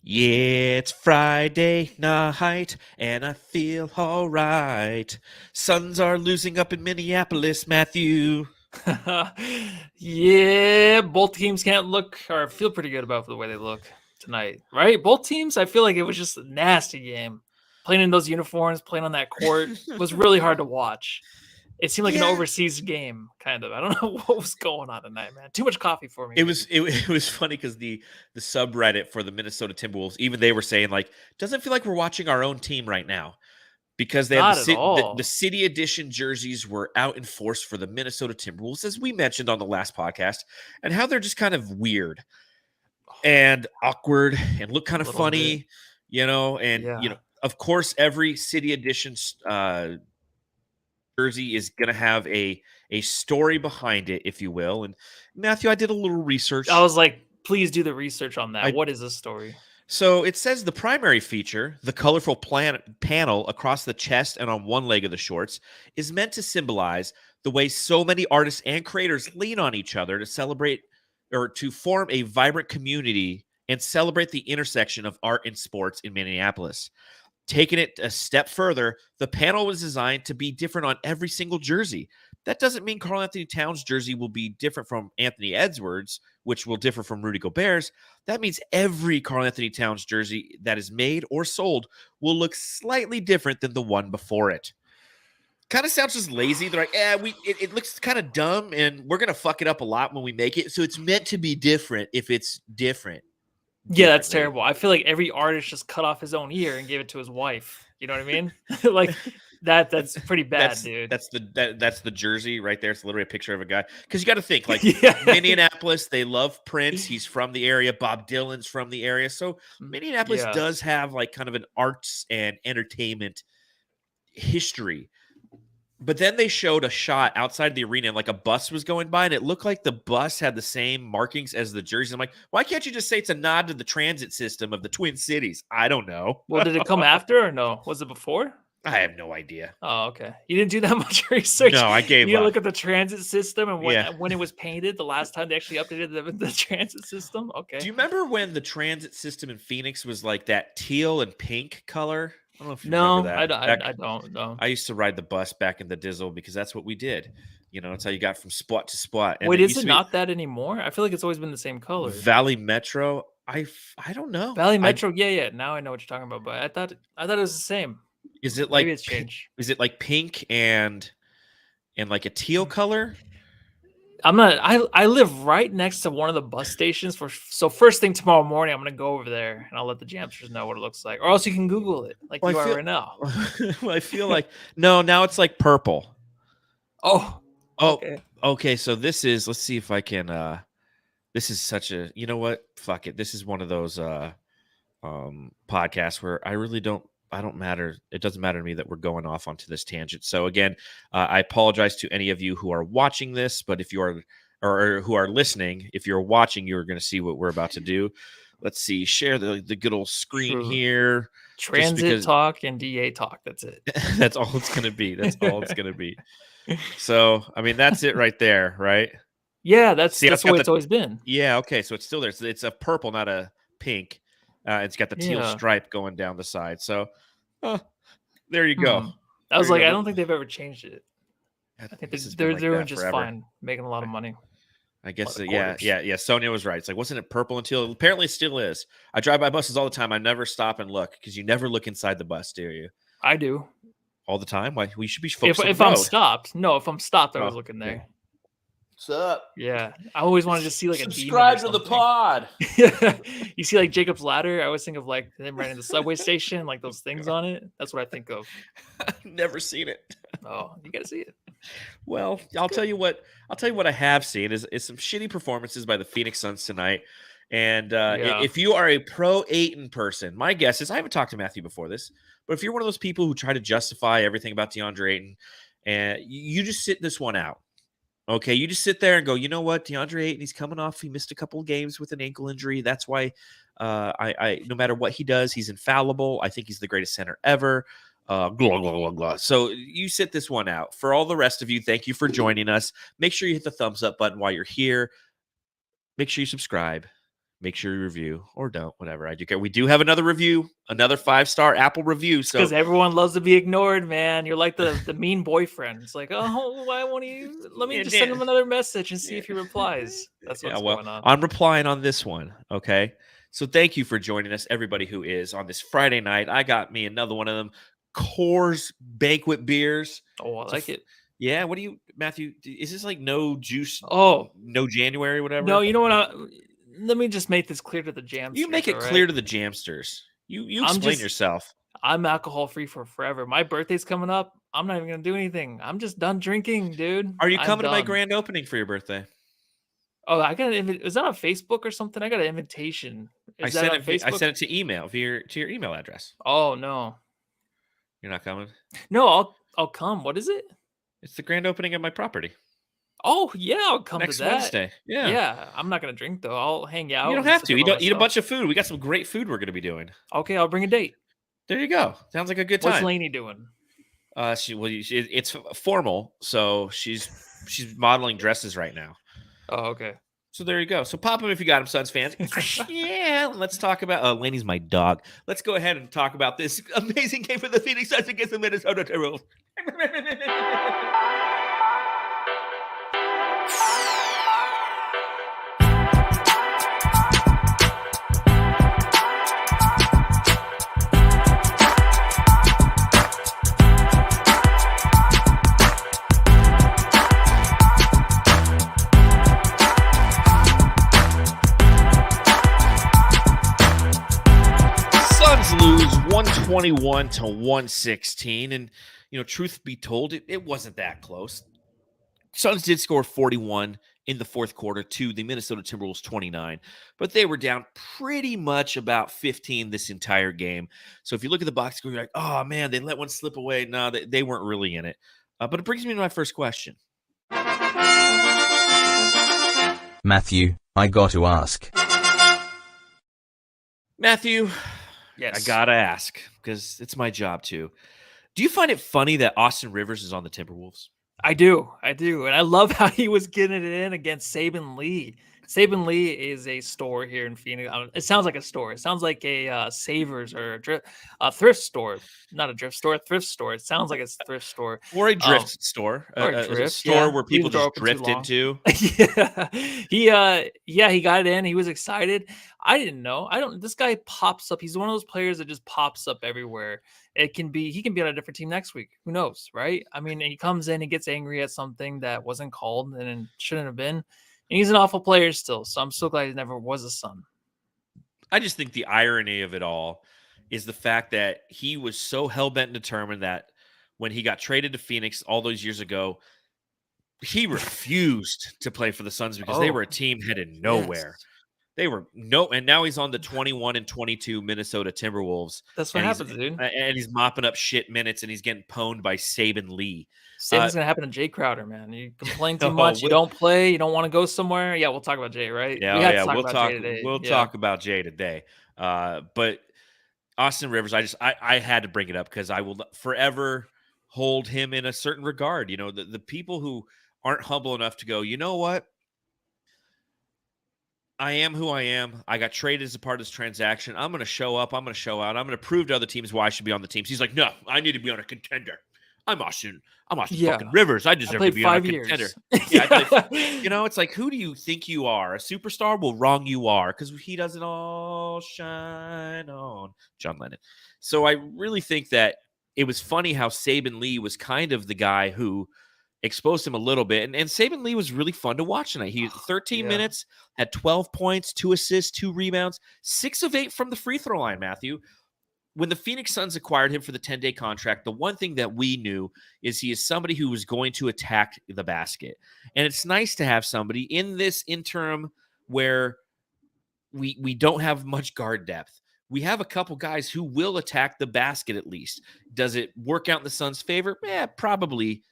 Yeah, it's Friday night, and I feel all right. Suns are losing up in Minneapolis, Matthew. Yeah, both teams can't look or feel pretty good about the way they look tonight, right? Both teams, I feel like it was just a nasty game. Playing in those uniforms, playing on that court was really hard to watch. It seemed like an Yeah. overseas game, kind of. I don't know what was going on tonight, man. Too much coffee for me. It was funny because the subreddit for the Minnesota Timberwolves, even they were saying, like, doesn't feel like we're watching our own team right now. Because they had Not at all. the city edition jerseys were out in force for the Minnesota Timberwolves, as we mentioned on the last podcast, and how they're just kind of weird and awkward and look kind of little bit. funny, and Yeah. of course, every city edition jersey is going to have a story behind it, if you will. And Matthew, I did a little research. I was like, please do the research on that. I- What is this story? So it says the primary feature, the colorful panel across the chest and on one leg of the shorts, is meant to symbolize the way so many artists and creators lean on each other to celebrate or to form a vibrant community and celebrate the intersection of art and sports in Minneapolis. Taking it a step further, the panel was designed to be different on every single jersey. That doesn't mean Karl-Anthony Towns' jersey will be different from Anthony Edwards', which will differ from Rudy Gobert's. That means every Karl-Anthony Towns jersey that is made or sold will look slightly different than the one before it. Kind of sounds just lazy. They're like, it looks kind of dumb, and we're going to fuck it up a lot when we make it. So it's meant to be different if it's different. Yeah, that's terrible. I feel like every artist just cut off his own ear and gave it to his wife. You know what I mean? Like that's pretty bad, dude. That's the jersey right there. It's literally a picture of a guy. Because you got to think, like, Yeah. Minneapolis, they love Prince. He's from the area. Bob Dylan's from the area. So Minneapolis does have like kind of an arts and entertainment history. But then they showed a shot outside the arena, and like a bus was going by, and it looked like the bus had the same markings as the jerseys. I'm like, why can't you just say it's a nod to the transit system of the Twin Cities? I don't know. Well, did it come after or no? Was it before? I have no idea. Oh, okay. You didn't do that much research. No, I gave You up. look at the transit system and when it was painted the last time they actually updated the transit system. Okay. Do you remember when the transit system in Phoenix was like that teal and pink color? I don't know if you No, remember that. I don't know. I used to ride the bus back in the Dizzle because that's what we did. That's how you got from spot to spot. And Wait, is it not that anymore? I feel like it's always been the same color. Valley Metro. I don't know. Valley Metro. Yeah. Now I know what you're talking about, but I thought it was the same. Is it like maybe it's changed? Is it like pink and like a teal color? I live right next to one of the bus stations so first thing tomorrow morning I'm gonna go over there and I'll let the Jamsters know what it looks like, or else you can Google it like you are right now. Well, I feel like now it's like purple. Oh, okay. So let's see if I can. This is such a, you know what? Fuck it. This is one of those podcasts where I really don't matter. It doesn't matter to me that we're going off onto this tangent. So again, I apologize to any of you who are watching this, but if you are or who are listening, if you're watching, you're going to see what we're about to do. Let's see. Share the good old screen here. Transit talk and DA talk. That's it. That's all it's going to be. That's all it's going to be. So, I mean, that's it right there, right? Yeah, that's the way it's always been. Yeah, okay. So it's still there. It's a purple, not a pink. It's got the teal stripe going down the side. So, there you go. I was like, I don't think they've ever changed it. I think they're doing just fine, making a lot of money. I guess, yeah. Sonia was right. It's like, wasn't it purple and teal? Apparently, it still is. I drive by buses all the time. I never stop and look because you never look inside the bus, do you? I do. All the time? Why? We should be focused on the road. If I'm stopped, I was looking there. Yeah. What's up? Yeah, I always wanted to see like subscribe to the pod. You see like Jacob's Ladder. I always think of like them right in the subway station, like those things on it. That's what I think of. Never seen it. Oh, you gotta see it. Well, I'll tell you what I have seen is some shitty performances by the Phoenix Suns tonight. And if you are a pro Ayton person, my guess is, I haven't talked to Matthew before this, but if you're one of those people who try to justify everything about DeAndre Ayton, and you just sit this one out. Okay, you just sit there and go, you know what, DeAndre Ayton, he's coming off. He missed a couple of games with an ankle injury. That's why I no matter what he does, he's infallible. I think he's the greatest center ever. Blah, blah, blah, blah. So you sit this one out. For all the rest of you, thank you for joining us. Make sure you hit the thumbs up button while you're here. Make sure you subscribe. make sure you review or don't, whatever. I do care. We do have another review, another 5-star Apple review. So because everyone loves to be ignored, man. You're like the mean boyfriend. It's like, oh, why won't you? Let me just send him another message and see if he replies. That's what's going on. I'm replying on this one. Okay. So thank you for joining us, everybody who is on this Friday night. I got me another one of them Coors Banquet beers. Oh, I like it. Yeah. What do you, Matthew? Is this like no juice? Oh, no January, whatever. No, you know what? Let me just make this clear to the jamsters. You make it clear to the jamsters. You explain yourself. I'm alcohol free for forever. My birthday's coming up. I'm not even gonna do anything. I'm just done drinking, dude. Are you coming to my grand opening for your birthday? Oh, I got an is that on Facebook or something? I got an invitation. I sent it to email to your email address. Oh no. You're not coming? No, I'll come. What is it? It's the grand opening of my property. Oh yeah, I'll come next to that. Wednesday. Yeah. Yeah. I'm not gonna drink though. I'll hang out. You don't have to. You don't eat a bunch of food. We got some great food we're gonna be doing. Okay, I'll bring a date. There you go. Sounds like a good time. What's Lainey doing? It's formal, so she's modeling dresses right now. Oh, okay. So there you go. So pop them if you got them, Suns fans. Yeah, let's talk about. Laney's my dog. Let's go ahead and talk about this amazing game for the Phoenix Suns against the Minnesota Timberwolves. Lose 121 to 116, and truth be told, it wasn't that close. Suns did score 41 in the fourth quarter to the Minnesota Timberwolves 29, but they were down pretty much about 15 this entire game. So if you look at the box score, you're like, oh man, they let one slip away. No, they weren't really in it. But it brings me to my first question. Matthew, I got to ask. Matthew, yes, I gotta ask because it's my job too. Do you find it funny that Austin Rivers is on the Timberwolves? I do, and I love how he was getting it in against Saben Lee. Saben Lee is a store here in Phoenix. It sounds like a store. It sounds like a Savers or a thrift store, not a drift store, a thrift store. It sounds like a thrift store or a drift store, or a store where people just drift into. Yeah, he got it in. He was excited. I didn't know. This guy pops up. He's one of those players that just pops up everywhere. He can be on a different team next week. Who knows, right? I mean, he comes in, he gets angry at something that wasn't called and shouldn't have been. And he's an awful player still, so I'm so glad he never was a Sun. I just think the irony of it all is the fact that he was so hell-bent and determined that when he got traded to Phoenix all those years ago, he refused to play for the Suns because they were a team headed nowhere. Yes. They were and now he's on the 21-22 Minnesota Timberwolves. That's what happens, dude. And he's mopping up shit minutes, and he's getting pwned by Saben Lee. Saben's gonna happen to Jae Crowder, man. You complain too much, you don't play, you don't want to go somewhere. Yeah, we'll talk about Jae, right? We'll talk about Jae today. But Austin Rivers, I had to bring it up because I will forever hold him in a certain regard. The people who aren't humble enough to go, you know what? I am who I am. I got traded as a part of this transaction. I'm going to show up. I'm going to show out. I'm going to prove to other teams why I should be on the teams. He's like, no, I need to be on a contender. I'm Austin fucking Rivers. I deserve to be on a contender. It's like, who do you think you are? A superstar? Well, wrong you are, because he doesn't all shine on John Lennon. So I really think that it was funny how Saben Lee was kind of the guy who exposed him a little bit. And Saben Lee was really fun to watch tonight. He had 13 minutes, had 12 points, 2 assists, 2 rebounds, 6 of 8 from the free throw line, Matthew. When the Phoenix Suns acquired him for the 10-day contract, the one thing that we knew is he is somebody who was going to attack the basket. And it's nice to have somebody in this interim where we don't have much guard depth. We have a couple guys who will attack the basket at least. Does it work out in the Suns' favor? Probably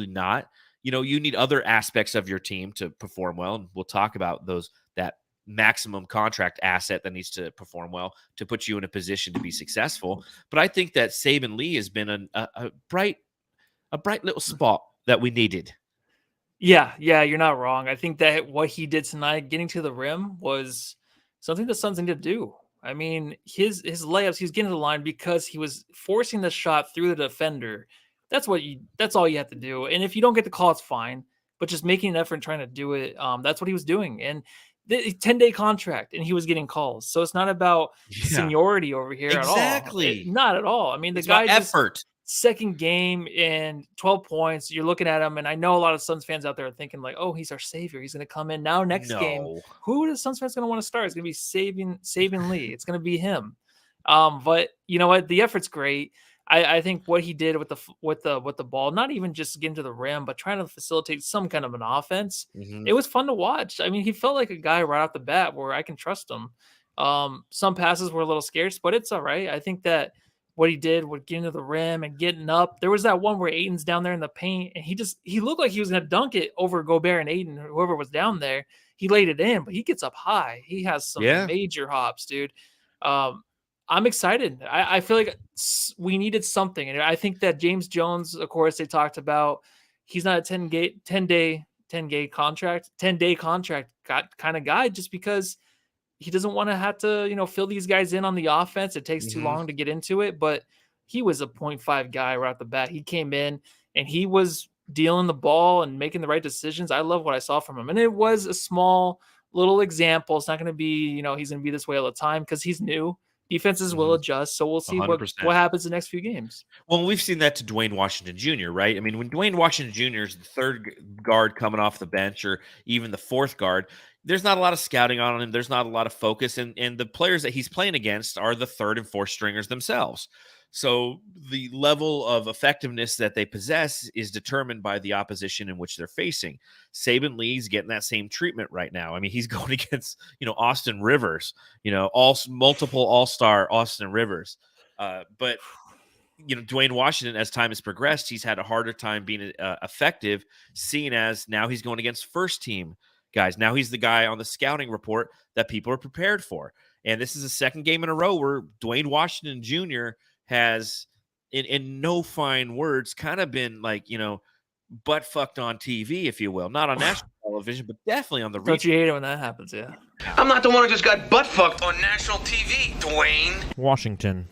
not. You need other aspects of your team to perform well, and we'll talk about that maximum contract asset that needs to perform well to put you in a position to be successful. But I think that Saben Lee has been a bright little spot that we needed. Yeah, you're not wrong. I think that what he did tonight, getting to the rim, was something the Suns need to do. I mean, his layups, he's getting to the line because he was forcing the shot through the defender. That's all you have to do. And if you don't get the call, it's fine. But just making an effort and trying to do it, that's what he was doing. And the 10-day contract, and he was getting calls. So it's not about seniority over here at all. Exactly. Not at all. I mean, the It's guy about just effort. second game and 12 points. You're looking at him, and I know a lot of Suns fans out there are thinking like, "Oh, he's our savior. He's going to come in now next game. No. Who are the Suns fans going to want to start? It's going to be Saben Lee. It's going to be him." But you know what? The effort's great. I think what he did with the ball, not even just getting to the rim, but trying to facilitate some kind of an offense. Mhm. It was fun to watch. I mean, he felt like a guy right off the bat where I can trust him. Some passes were a little scarce, but it's all right. I think that what he did with getting to the rim and getting up. There was that one where Ayton's down there in the paint, and he looked like he was going to dunk it over Gobert and Ayton, or whoever was down there. He laid it in, but he gets up high. He has some major hops, dude. I'm excited. I feel like we needed something, and I think that James Jones, of course, they talked about he's not a 10-day contract kind of guy, just because he doesn't want to have to, fill these guys in on the offense. It takes too long to get into it, but he was a 0.5 guy right off the bat. He came in and he was dealing the ball and making the right decisions. I love what I saw from him. And it was a small little example. It's not going to be, he's going to be this way all the time because he's new. Defenses will adjust. So we'll see what happens the next few games. Well, we've seen that to Dwayne Washington Jr., right? I mean, when Dwayne Washington Jr. is the third guard coming off the bench or even the fourth guard, there's not a lot of scouting on him. There's not a lot of focus. And the players that he's playing against are the third and fourth stringers themselves. So the level of effectiveness that they possess is determined by the opposition in which they're facing. Saben Lee's getting that same treatment right now. I mean, he's going against, Austin Rivers, multiple all-star Austin Rivers. But Dwayne Washington, as time has progressed, he's had a harder time being effective, seeing as now he's going against first team guys. Now he's the guy on the scouting report that people are prepared for. And this is the second game in a row where Dwayne Washington Jr. has, in no fine words, kind of been like, butt fucked on TV, if you will. Not on national television, but definitely on the Don't you hate it when that happens, yeah. I'm not the one who just got butt fucked on national TV, Dwayne. Washington.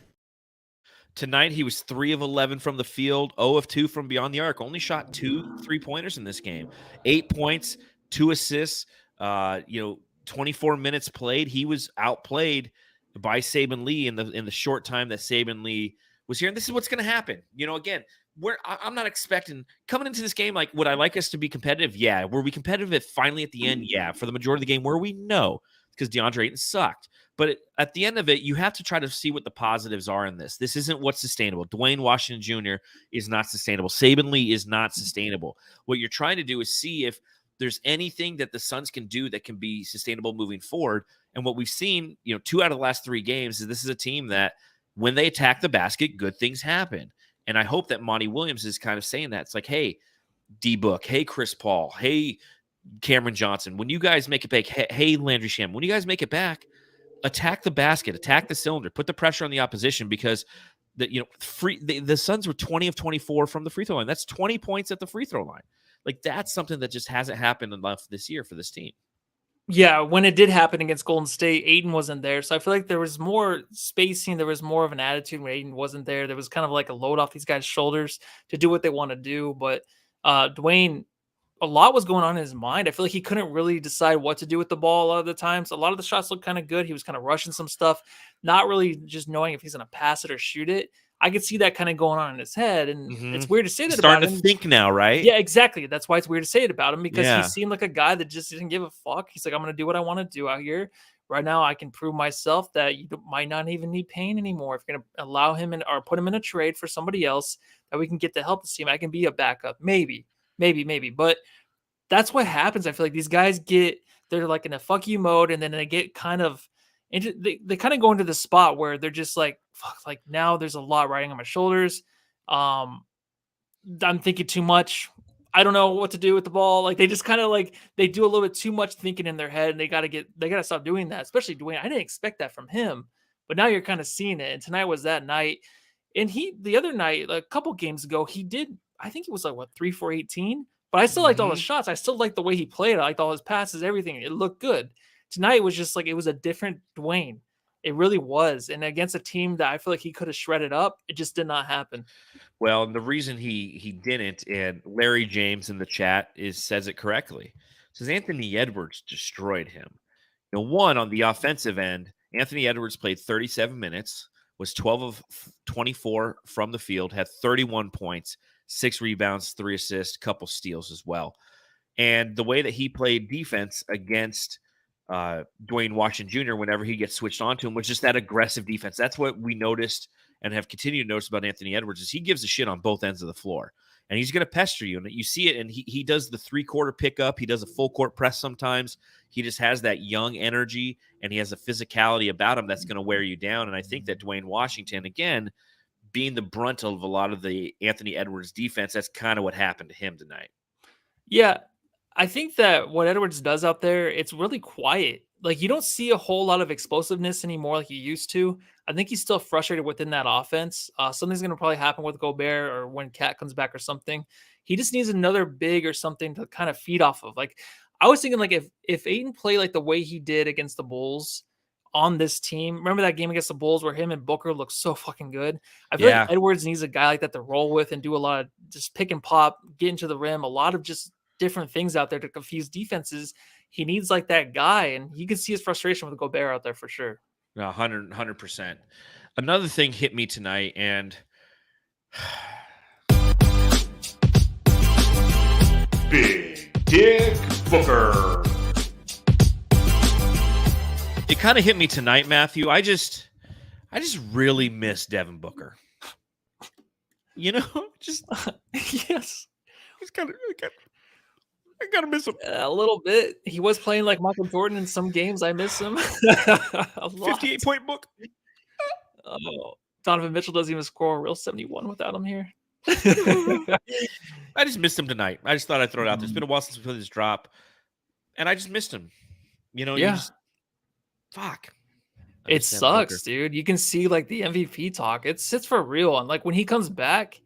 Tonight, he was 3 of 11 from the field, 0 of 2 from beyond the arc. Only shot 2 3-pointers in this game. 8 points, 2 assists, 24 minutes played. He was outplayed by Saben Lee in the short time that Saben Lee was here. And this is what's going to happen. Again, I'm not expecting coming into this game, like, would I like us to be competitive? Yeah. Were we competitive finally at the end? Yeah. For the majority of the game, were we? No, because DeAndre Ayton sucked. But at the end of it, you have to try to see what the positives are in this. This isn't what's sustainable. Dwayne Washington Jr. is not sustainable. Saben Lee is not sustainable. What you're trying to do is see if there's anything that the Suns can do that can be sustainable moving forward. And what we've seen, 2 out of the last 3 games is this is a team that when they attack the basket, good things happen. And I hope that Monty Williams is kind of saying that. It's like, hey, D-Book, hey, Chris Paul, hey, Cameron Johnson, when you guys make it back, hey, Landry Shamet, when you guys make it back, attack the basket, attack the cylinder, put the pressure on the opposition because the Suns were 20 of 24 from the free throw line. That's 20 points at the free throw line. Like, that's something that just hasn't happened enough this year for this team. Yeah, when it did happen against Golden State, Ayton wasn't there. So I feel like there was more spacing. There was more of an attitude when Ayton wasn't there. There was kind of like a load off these guys' shoulders to do what they want to do. But Dwayne, a lot was going on in his mind. I feel like he couldn't really decide what to do with the ball a lot of the times. A lot of the shots looked kind of good. He was kind of rushing some stuff, not really just knowing if he's going to pass it or shoot it. I could see that kind of going on in his head, and it's weird to say that about him. Starting to think now, right? Yeah, exactly. That's why it's weird to say it about him because he seemed like a guy that just didn't give a fuck. He's like, I'm going to do what I want to do out here. Right now, I can prove myself that you might not even need Payne anymore. If you're going to allow him or put him in a trade for somebody else that we can get to help the team, I can be a backup. Maybe. But that's what happens. I feel like these guys they're like in a fuck you mode, and then they get kind of they kind of go into the spot where they're just like, fuck, like now there's a lot riding on my shoulders. I'm thinking too much. I don't know what to do with the ball. Like they just kind of like they do a little bit too much thinking in their head, and they gotta stop doing that. Especially Dwayne. I didn't expect that from him, but now you're kind of seeing it. And tonight was that night. And the other night, a couple games ago, he did. I think it was like 3 for 18. But I still liked all the shots. I still liked the way he played. I liked all his passes, everything. It looked good. Tonight was just like, it was a different Dwayne. It really was. And against a team that I feel like he could have shredded up, it just did not happen. Well, and the reason he didn't, and Larry James in the chat says it correctly. Says Anthony Edwards destroyed him. One, on the offensive end, Anthony Edwards played 37 minutes, was 12 of 24 from the field, had 31 points, 6 rebounds, 3 assists, couple steals as well. And the way that he played defense against Dwayne Washington Jr. whenever he gets switched onto him was just that aggressive defense. That's what we noticed and have continued to notice about Anthony Edwards is he gives a shit on both ends of the floor. And he's going to pester you. And you see it, and he does the 3-quarter pickup. He does a full court press sometimes. He just has that young energy, and he has a physicality about him that's going to wear you down. And I think that Dwayne Washington, again, being the brunt of a lot of the Anthony Edwards defense, that's kind of what happened to him tonight. Yeah, I think that what Edwards does out there, it's really quiet. Like, you don't see a whole lot of explosiveness anymore like you used to. I think he's still frustrated within that offense. Something's going to probably happen with Gobert or when Cat comes back or something. He just needs another big or something to kind of feed off of. Like, I was thinking, like, if Ayton played like the way he did against the Bulls on this team, remember that game against the Bulls where him and Booker looked so fucking good? I feel like Edwards needs a guy like that to roll with and do a lot of just pick and pop, get into the rim, a lot of just different things out there to confuse defenses. He needs like that guy, and you can see his frustration with Gobert out there for sure. 100%. Another thing hit me tonight, and Big Dick Booker. It kind of hit me tonight, Matthew. I just really miss Devin Booker. Just Yes. I gotta miss him. A little bit. He was playing like Michael Jordan in some games. I miss him. 58-point book. Oh, Donovan Mitchell doesn't even score a real 71 without him here. I just missed him tonight. I just thought I'd throw it out there. It's been a while since we put this drop, and I just missed him. Fuck. It sucks, dude. You can see like the MVP talk. It's for real. And like when he comes back,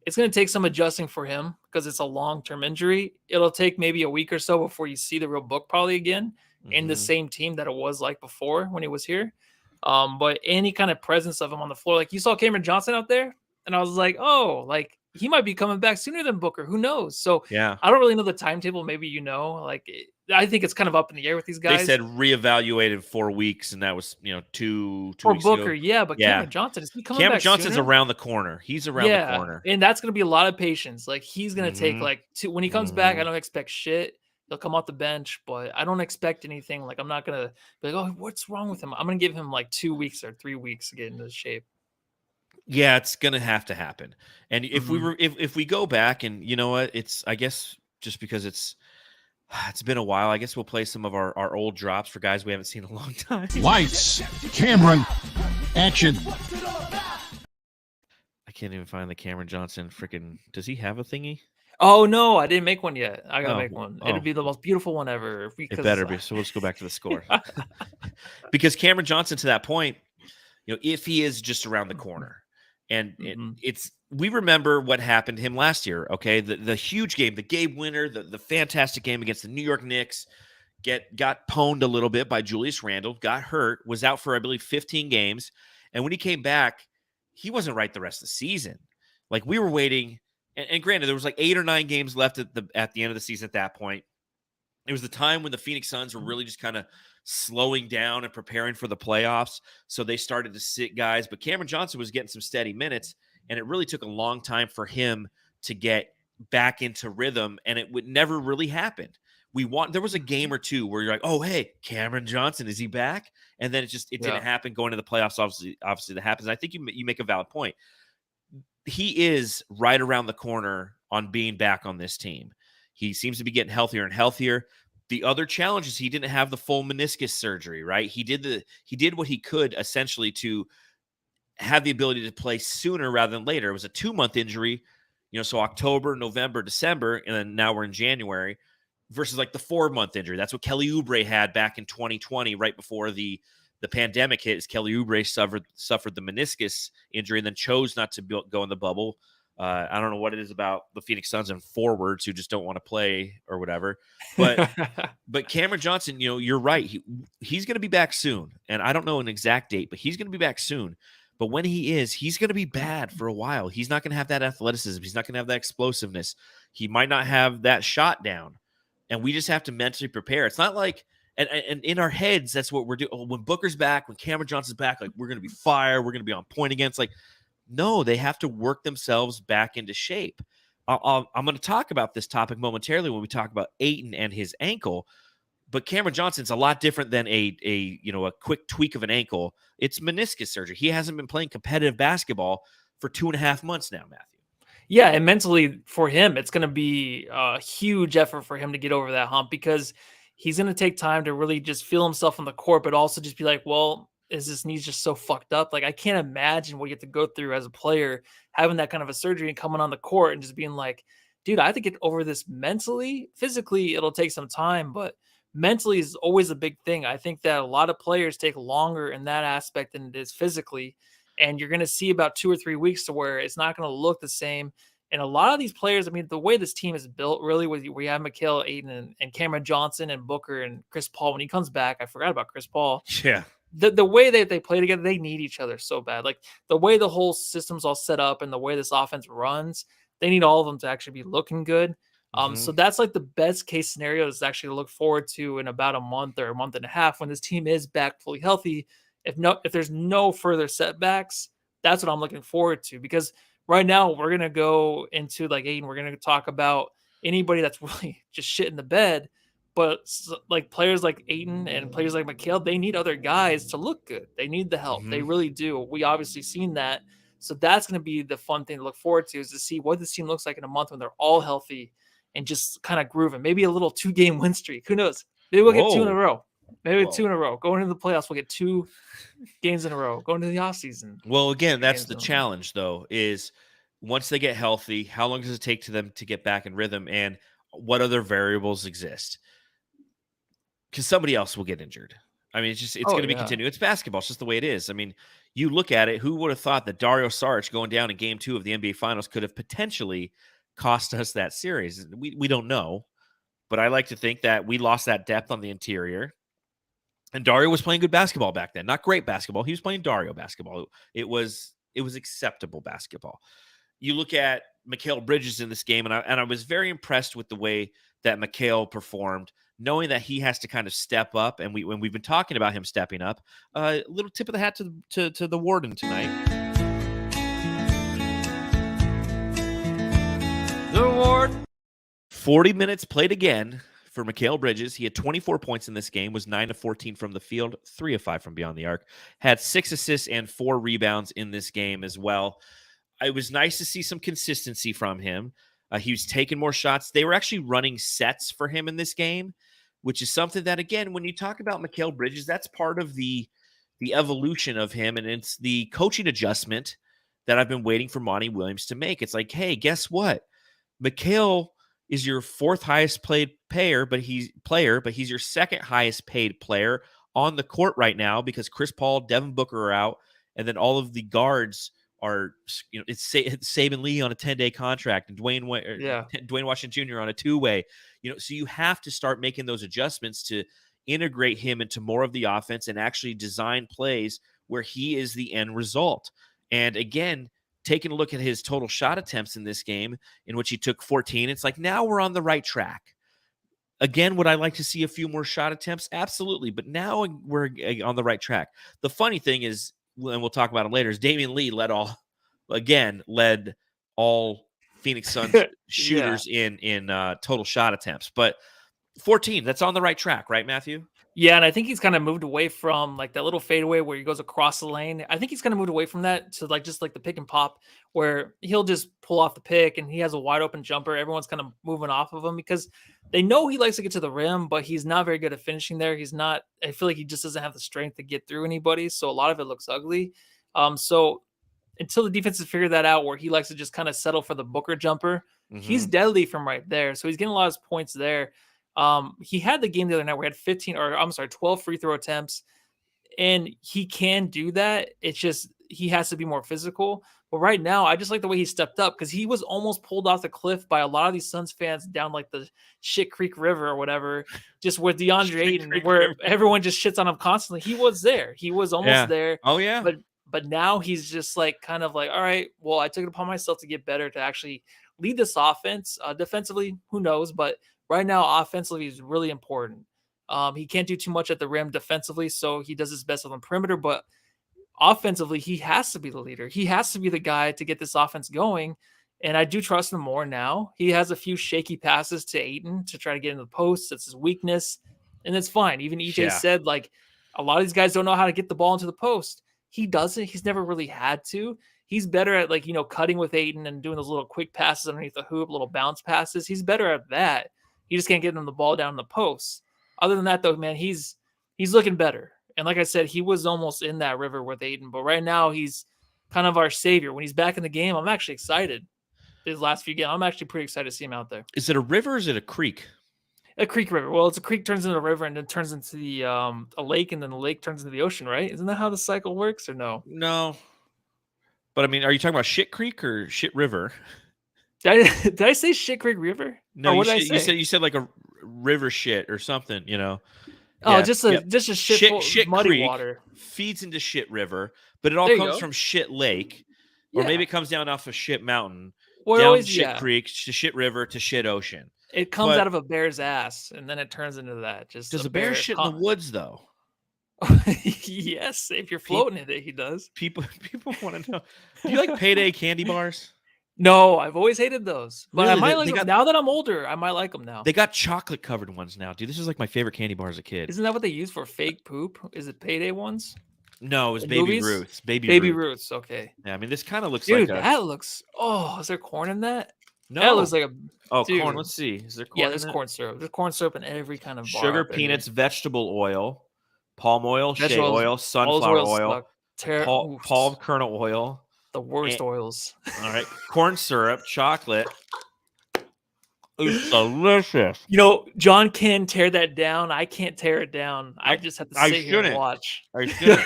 it's going to take some adjusting for him because it's a long-term injury. It'll take maybe a week or so before you see the real book probably again in the same team that it was like before when he was here. But any kind of presence of him on the floor, like you saw Cameron Johnson out there, and I was like, oh, like he might be coming back sooner than Booker. Who knows? So yeah, I don't really know the timetable. Maybe I think it's kind of up in the air with these guys. They said reevaluate in 4 weeks, and that was 2 for weeks Booker. ago. Yeah, but Cameron Johnson, is he coming Cameron back Johnson's sooner? around the corner. He's around the corner, and that's going to be a lot of patience. Like he's going to take like 2 when he comes back. I don't expect shit. He'll come off the bench, but I don't expect anything. Like I'm not going to be like, oh, what's wrong with him? I'm going to give him like 2 weeks or 3 weeks to get into shape. Yeah, it's gonna have to happen. And if we go back, and you know what, I guess just because it's been a while, I guess we'll play some of our old drops for guys we haven't seen in a long time. Lights, Cameron, action. I can't even find the Cameron Johnson freaking. Does he have a thingy? Oh no, I didn't make one yet. I gotta make one. Oh. It'd be the most beautiful one ever. It better be. So let's go back to the score. Because Cameron Johnson, to that point, if he is just around the corner. And we remember what happened to him last year, okay? The huge game, the game winner, the fantastic game against the New York Knicks, got pwned a little bit by Julius Randle, got hurt, was out for, I believe, 15 games. And when he came back, he wasn't right the rest of the season. Like, we were waiting, and granted, there was like 8 or 9 games left at the end of the season at that point. It was the time when the Phoenix Suns were really just kind of slowing down and preparing for the playoffs. So they started to sit guys. But Cameron Johnson was getting some steady minutes, and it really took a long time for him to get back into rhythm, and it would never really happen. There was a game or two where you're like, oh, hey, Cameron Johnson, is he back? And then it didn't happen going into the playoffs. Obviously that happens. I think you make a valid point. He is right around the corner on being back on this team. He seems to be getting healthier and healthier. The other challenge is he didn't have the full meniscus surgery, right? He did what he could essentially to have the ability to play sooner rather than later. It was a 2-month injury, so October, November, December, and then now we're in January, versus like the 4-month injury. That's what Kelly Oubre had back in 2020, right before the pandemic hit. Is Kelly Oubre suffered the meniscus injury and then chose not to go in the bubble. I don't know what it is about the Phoenix Suns and forwards who just don't want to play or whatever. But Cameron Johnson, you're right. He's going to be back soon. And I don't know an exact date, but he's going to be back soon. But when he is, he's going to be bad for a while. He's not going to have that athleticism. He's not going to have that explosiveness. He might not have that shot down. And we just have to mentally prepare. It's not like, and in our heads, that's what we're doing. When Booker's back, when Cameron Johnson's back, like we're going to be fire. We're going to be on point again. It's like, no, they have to work themselves back into shape. I'm going to talk about this topic momentarily when we talk about Ayton and his ankle, but Cameron Johnson's a lot different than a quick tweak of an ankle. It's meniscus surgery. He hasn't been playing competitive basketball for 2.5 months now, Matthew. Yeah, and mentally for him, it's going to be a huge effort for him to get over that hump because he's going to take time to really just feel himself on the court, but also just be like, well, is this knee just so fucked up? Like, I can't imagine what you have to go through as a player, having that kind of a surgery and coming on the court and just being like, dude, I have to get over this mentally. Physically, it'll take some time, but mentally is always a big thing. I think that a lot of players take longer in that aspect than it is physically. And you're going to see about 2 or 3 weeks to where it's not going to look the same. And a lot of these players, I mean, the way this team is built, really, where you have Mikal, Ayton, and Cameron Johnson and Booker and Chris Paul, when he comes back, I forgot about Chris Paul. Yeah. The way that they play together, they need each other so bad. Like the way the whole system's all set up and the way this offense runs, they need all of them to actually be looking good. So that's like the best case scenario is actually to look forward to in about a month or a month and a half when this team is back fully healthy. If there's no further setbacks, that's what I'm looking forward to, because right now we're going to go into like Ayton. We're going to talk about anybody that's really just shit in the bed. But like players like Ayton and players like Mikal, they need other guys to look good. They need the help. They really do. We obviously seen that. So that's going to be the fun thing to look forward to, is to see what this team looks like in a month when they're all healthy and just kind of grooving. Maybe a little 2-game win streak. Who knows? Maybe we'll get 2 in a row. Maybe 2 in a row. Going into the playoffs, we'll get 2 games in a row. Going into the offseason. Well, again, that's the challenge, though, is once they get healthy, how long does it take to them to get back in rhythm, and what other variables exist? Because somebody else will get injured. I mean, it's going to be continued. It's basketball. It's just the way it is. I mean, you look at it, who would have thought that Dario Saric going down in game 2 of the NBA Finals could have potentially cost us that series? We don't know, but I like to think that we lost that depth on the interior. And Dario was playing good basketball back then. Not great basketball. He was playing Dario basketball. It was acceptable basketball. You look at Mikal Bridges in this game, and I was very impressed with the way that Mikal performed, knowing that he has to kind of step up. And when we've been talking about him stepping up, a little tip of the hat to the Warden tonight. The Warden. 40 minutes played again for Mikal Bridges. He had 24 points in this game, was 9 of 14 from the field, 3 of 5 from beyond the arc, had 6 assists and 4 rebounds in this game as well. It was nice to see some consistency from him. He was taking more shots. They were actually running sets for him in this game, which is something that, again, when you talk about Mikal Bridges, that's part of the evolution of him, and it's the coaching adjustment that I've been waiting for Monty Williams to make. It's like, hey, guess what? Mikal is your 4th highest paid player, but he's your 2nd highest paid player on the court right now, because Chris Paul, Devin Booker are out, and then all of the guards are, it's Saben Lee on a 10-day contract and Dwayne Washington Jr. on a 2-way. So you have to start making those adjustments to integrate him into more of the offense and actually design plays where he is the end result. And again, taking a look at his total shot attempts in this game, in which he took 14, it's like, now we're on the right track. Again, would I like to see a few more shot attempts? Absolutely. But now we're on the right track. The funny thing is, and we'll talk about him later, is Damian Lee led all Phoenix Suns shooters in total shot attempts. But 14, that's on the right track, right, Matthew? Yeah, and I think he's kind of moved away from like that little fadeaway where he goes across the lane. I think he's kind of moved away from that to like just like the pick and pop, where he'll just pull off the pick and he has a wide open jumper. Everyone's kind of moving off of him because they know he likes to get to the rim, but he's not very good at finishing there. I feel like he just doesn't have the strength to get through anybody. So a lot of it looks ugly. So until the defense has figured that out, where he likes to just kind of settle for the Booker jumper, he's deadly from right there. So he's getting a lot of points there. He had the game the other night where he had 12 free throw attempts, and he can do that. It's just he has to be more physical. But right now, I just like the way he stepped up because he was almost pulled off the cliff by a lot of these Suns fans down like the Shit Creek River or whatever, just with DeAndre Ayton, where everyone just shits on him constantly. He was there. He was almost there. Oh, yeah. But now he's just like kind of like, all right, well, I took it upon myself to get better, to actually lead this offense. Defensively, who knows? But right now, offensively is really important. He can't do too much at the rim defensively, so he does his best on the perimeter, but offensively, he has to be the leader. He has to be the guy to get this offense going. And I do trust him more now. He has a few shaky passes to Ayton to try to get in the post. That's his weakness. And it's fine. Even EJ said, like, a lot of these guys don't know how to get the ball into the post. He doesn't. He's never really had to. He's better at, like, cutting with Ayton and doing those little quick passes underneath the hoop, little bounce passes. He's better at that. He just can't get him the ball down in the post. Other than that, though, man, he's looking better. And like I said, he was almost in that river with Ayton, but right now he's kind of our savior. When he's back in the game, I'm actually excited. His last few games, I'm actually pretty excited to see him out there. Is it a river or is it a creek? A creek river. Well, it's a creek turns into a river and then turns into the a lake, and then the lake turns into the ocean, right? Isn't that how the cycle works, or no? No. But I mean, are you talking about Shit Creek or Shit River? Did I say Shit Creek River? No, what did I say? You said like a river shit or something, Oh, Yeah, just a shit muddy Creek water feeds into Shit River, but it all There you comes go. from Shit Lake, or Yeah. maybe it comes down off of Shit Mountain, Well, down always, Shit Creek to Shit River to Shit Ocean. It comes But- out of a bear's ass, and then it turns into that. Just Does a bear shit in the woods though? Yes, if you're floating in it, he does. People want to know. Do you like Payday candy bars? No, I've always hated those, but I Really? might They like them got- now that I'm older. I might like them now. They got chocolate covered ones now, dude. This is like my favorite candy bar as a kid. Isn't that what they use for fake poop? Is it Payday ones? No, it was in Baby movies? Ruth's. Baby Baby Ruth. Ruths. Okay, Yeah, I mean, this kind of looks dude, like a that looks. Oh, is there corn in that? no. That looks like a. oh, dude. corn. Let's see. Is there corn? Yeah, in there's it? corn syrup. There's corn syrup in every kind of bar Sugar, up there, peanuts, dude. vegetable oil, palm oil, shea Vegetable oil, all those sunflower oils oil, suck. palm kernel oil. The worst and- oils. All right, corn syrup, chocolate. It's delicious. John can tear that down. I can't tear it down. I just have to I sit here and shouldn't. watch. I should.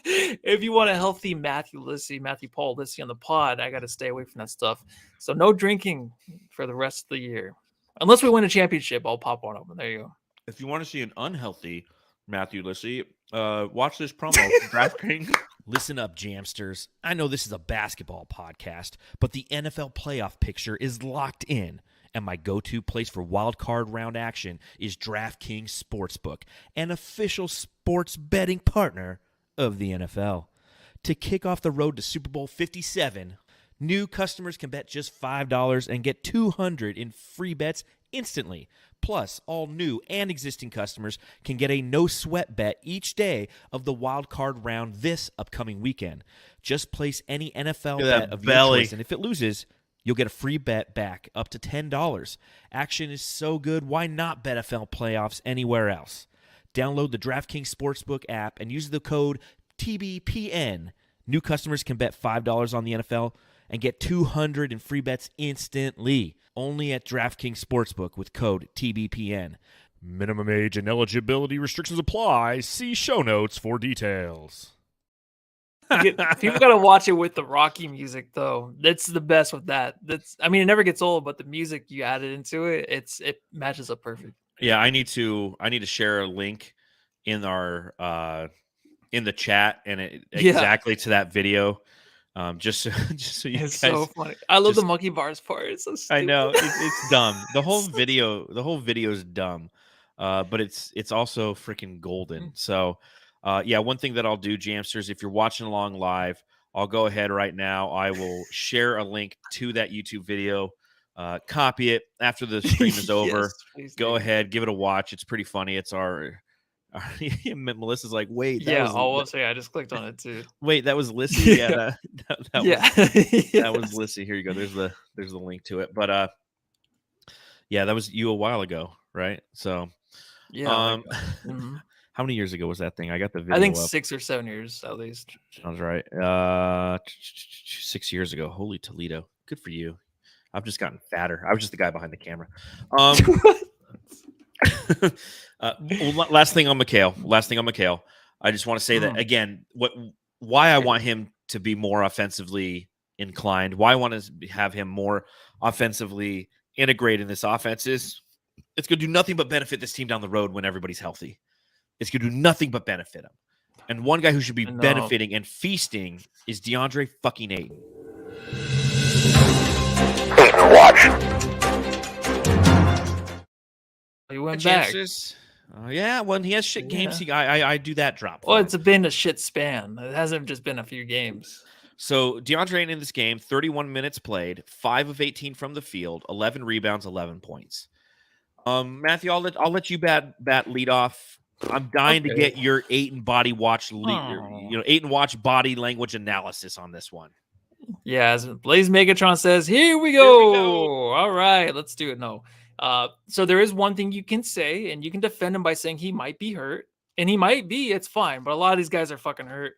If you want a healthy Matthew Paul Lissy on the pod, I got to stay away from that stuff. So no drinking for the rest of the year. Unless we win a championship, I'll pop one open. There you go. If you want to see an unhealthy Matthew Lissy, watch this promo. DraftKings. Listen up, Jamsters. I know this is a basketball podcast, but the NFL playoff picture is locked in. And my go-to place for wild card round action is DraftKings Sportsbook, an official sports betting partner of the NFL. To kick off the road to Super Bowl 57, new customers can bet just $5 and get $200 in free bets instantly. Plus, all new and existing customers can get a no-sweat bet each day of the wild card round this upcoming weekend. Just place any NFL Look at bet that Oh, of your belly. choice, and if it loses, you'll get a free bet back up to $10. Action is so good, why not bet NFL playoffs anywhere else? Download the DraftKings Sportsbook app and use the code TBPN. New customers can bet $5 on the NFL and get $200 in free bets instantly. Only at DraftKings Sportsbook with code TBPN. Minimum age and eligibility restrictions apply. See show notes for details. People got to watch it with the Rocky music, though. That's the best with that. It never gets old, but the music you added into it, it matches up perfect. Yeah, I need to share a link in our in the chat and exactly to that video. Just so you It's guys. so funny. I love the just- monkey bars part. It's so stupid. I know it's dumb. The whole video is dumb, but it's also freaking golden. So, one thing that I'll do, Jamsters, if you're watching along live, I'll go ahead right now. I will share a link to that YouTube video. Copy it after the stream is over. Yes, please Go do. ahead, give it a watch. It's pretty funny. It's our Melissa's like, wait, that Yeah, was, I just clicked on it too. wait, that was Lissy. Yeah, that Yeah, was, that was Lissy. Here you go. There's the link to it. But yeah, that was you a while ago, right? So yeah. Mhm. how many years ago was that thing? I got the video I think up. 6 or 7 years at least. Sounds right. 6 years ago. Holy Toledo. Good for you. I've just gotten fatter. I was just the guy behind the camera. Last thing on Mikal. I just want to say that again. Why I want him to be more offensively inclined, why I want to have him more offensively integrated in this offense is it's going to do nothing but benefit this team down the road when everybody's healthy. It's going to do nothing but benefit them. And one guy who should be benefiting and feasting is DeAndre fucking Ayton. Ayton, watch. He went back. Yeah, when he has shit games, I do that drop. Well, it's been a shit span. It hasn't just been a few games. So DeAndre Ayton in this game, 31 minutes played, 5 of 18 from the field, 11 rebounds, 11 points. Matthew, I'll let you bat lead off. I'm dying to get your Ayton body watch, Ayton watch body language analysis on this one. Yeah, as Blaze Megatron says, here we go. All right, let's do it. No. So there is one thing you can say, and you can defend him by saying he might be hurt, and he might be. It's fine, but a lot of these guys are fucking hurt.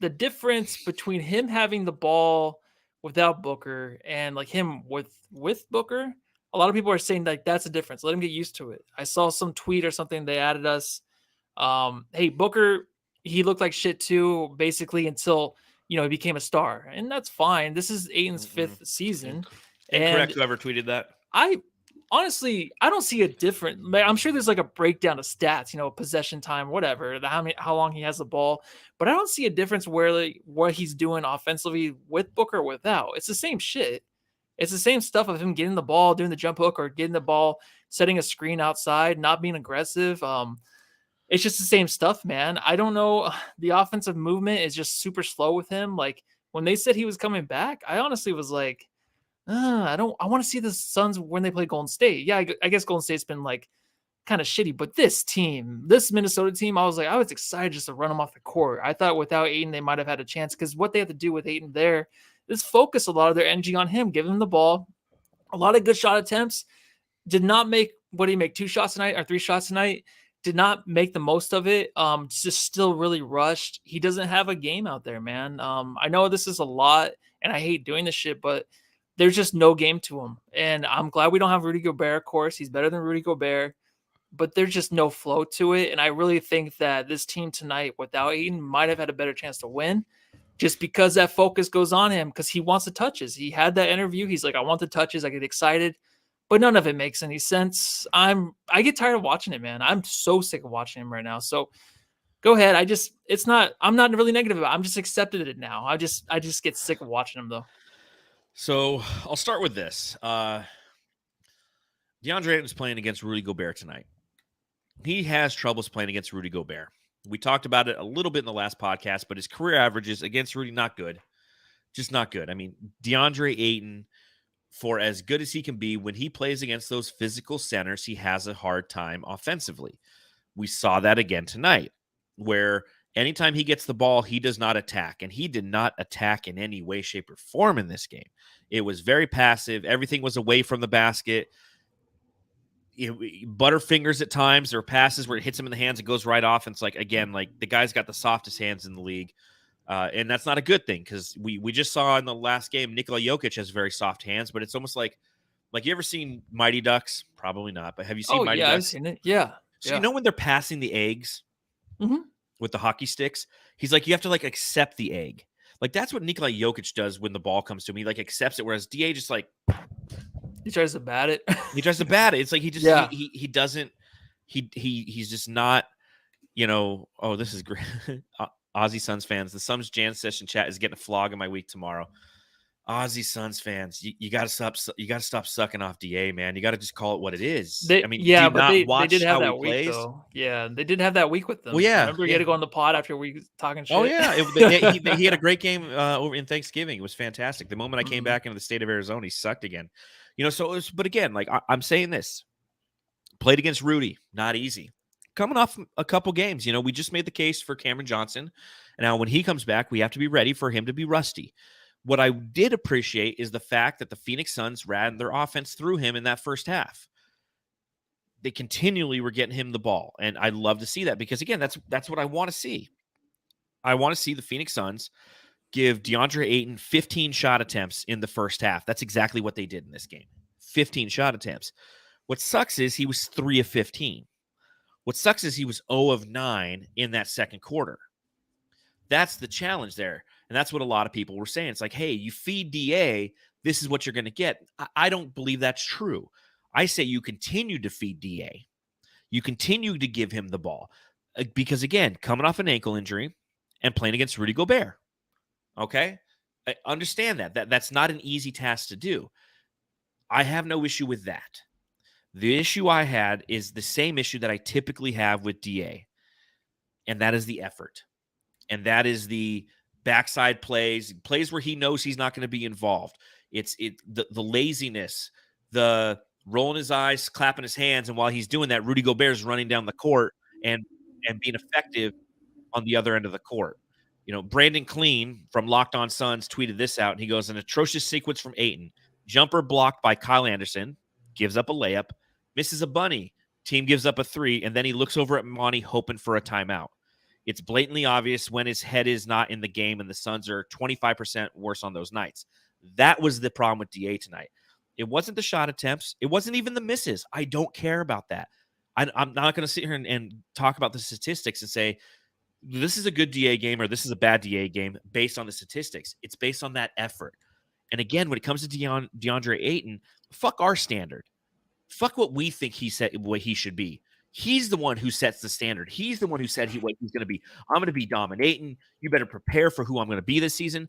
The difference between him having the ball without Booker and like him with Booker, a lot of people are saying like that's a difference. Let him get used to it. I saw some tweet or something they added us. Hey, Booker, he looked like shit too, basically until he became a star, and that's fine. This is Ayton's fifth season. Incorrect. Whoever tweeted that. I don't see a difference. I'm sure there's like a breakdown of stats, possession time, whatever, how long he has the ball, but I don't see a difference where like what he's doing offensively with Booker or without. It's the same shit. It's the same stuff of him getting the ball, doing the jump hook, or getting the ball, setting a screen outside, not being aggressive. It's just the same stuff, man. I don't know. The offensive movement is just super slow with him. Like when they said he was coming back, I honestly was like, I want to see the Suns when they play Golden State. Yeah, I guess Golden State's been like kind of shitty, but this Minnesota team, I was excited just to run them off the court. I thought without Ayton, they might have had a chance because what they have to do with Ayton there is focus a lot of their energy on him, give him the ball. A lot of good shot attempts. Did not make, what did he make, 2 shots tonight or 3 shots tonight? Did not make the most of it. Just still really rushed. He doesn't have a game out there, man. I know this is a lot, and I hate doing this shit, but there's just no game to him. And I'm glad we don't have Rudy Gobert, of course. He's better than Rudy Gobert, but there's just no flow to it. And I really think that this team tonight without Ayton might have had a better chance to win just because that focus goes on him because he wants the touches. He had that interview. He's like, I want the touches. I get excited, but none of it makes any sense. I get tired of watching it, man. I'm so sick of watching him right now. So go ahead. I'm not really negative about it. I'm just accepted it now. I just get sick of watching him though. So I'll start with this. DeAndre Ayton is playing against Rudy Gobert tonight. He has troubles playing against Rudy Gobert. We talked about it a little bit in the last podcast, but his career averages against Rudy, not good. Just not good. I mean, DeAndre Ayton, for as good as he can be, when he plays against those physical centers, he has a hard time offensively. We saw that again tonight, where anytime he gets the ball, he does not attack, and he did not attack in any way, shape, or form in this game. It was very passive. Everything was away from the basket. Butterfingers at times. There are passes where it hits him in the hands, it goes right off, and it's like, again, like the guy's got the softest hands in the league, and that's not a good thing because we just saw in the last game Nikola Jokic has very soft hands, but it's almost like you ever seen Mighty Ducks? Probably not, but have you seen Mighty Ducks? I've seen it. Yeah. So you know when they're passing the eggs with the hockey sticks, he's like, you have to like accept the egg. Like that's what Nikola Jokic does when the ball comes to him. He like accepts it, whereas DA just like he tries to bat it. He tries to bat it. It's like he just he doesn't he's just not, oh, this is great. Aussie Suns fans, the Suns Jan session chat is getting a flog in my week tomorrow. Aussie Suns fans, you gotta stop sucking off DA, man. You gotta just call it what it is. They did have that week though. Yeah, they did have that week with them. Well, yeah, remember he had to go on the pod after we talking shit. Oh yeah, he had a great game over in Thanksgiving. It was fantastic. The moment I came back into the state of Arizona, he sucked again. So but again, like I'm saying this, played against Rudy, not easy. Coming off a couple games, we just made the case for Cameron Johnson, and now when he comes back, we have to be ready for him to be rusty. What I did appreciate is the fact that the Phoenix Suns ran their offense through him in that first half. They continually were getting him the ball, and I love to see that because, again, that's what I want to see. I want to see the Phoenix Suns give DeAndre Ayton 15 shot attempts in the first half. That's exactly what they did in this game. 15 shot attempts. What sucks is he was 3 of 15. What sucks is he was 0 of 9 in that second quarter. That's the challenge there. And that's what a lot of people were saying. It's like, hey, you feed DA, this is what you're going to get. I don't believe that's true. I say you continue to feed DA. You continue to give him the ball. Because, again, coming off an ankle injury and playing against Rudy Gobert. Okay? I understand that. That's not an easy task to do. I have no issue with that. The issue I had is the same issue that I typically have with DA, and that is the effort. And that is the backside plays where he knows he's not going to be involved. It's the laziness, the rolling his eyes, clapping his hands, and while he's doing that, Rudy Gobert is running down the court and being effective on the other end of the court. You know, Brandon Clean from Locked On Suns tweeted this out, and he goes, an atrocious sequence from Ayton. Jumper blocked by Kyle Anderson, gives up a layup, misses a bunny, team gives up a 3, and then he looks over at Monty hoping for a timeout. It's blatantly obvious when his head is not in the game, and the Suns are 25% worse on those nights. That was the problem with DA tonight. It wasn't the shot attempts. It wasn't even the misses. I don't care about that. I'm not going to sit here and talk about the statistics and say, this is a good DA game or this is a bad DA game based on the statistics. It's based on that effort. And again, when it comes to DeAndre Ayton, fuck our standard. Fuck what we think he said, what he should be. He's the one who sets the standard. He's the one who said what he's going to be. I'm going to be dominating. You better prepare for who I'm going to be this season.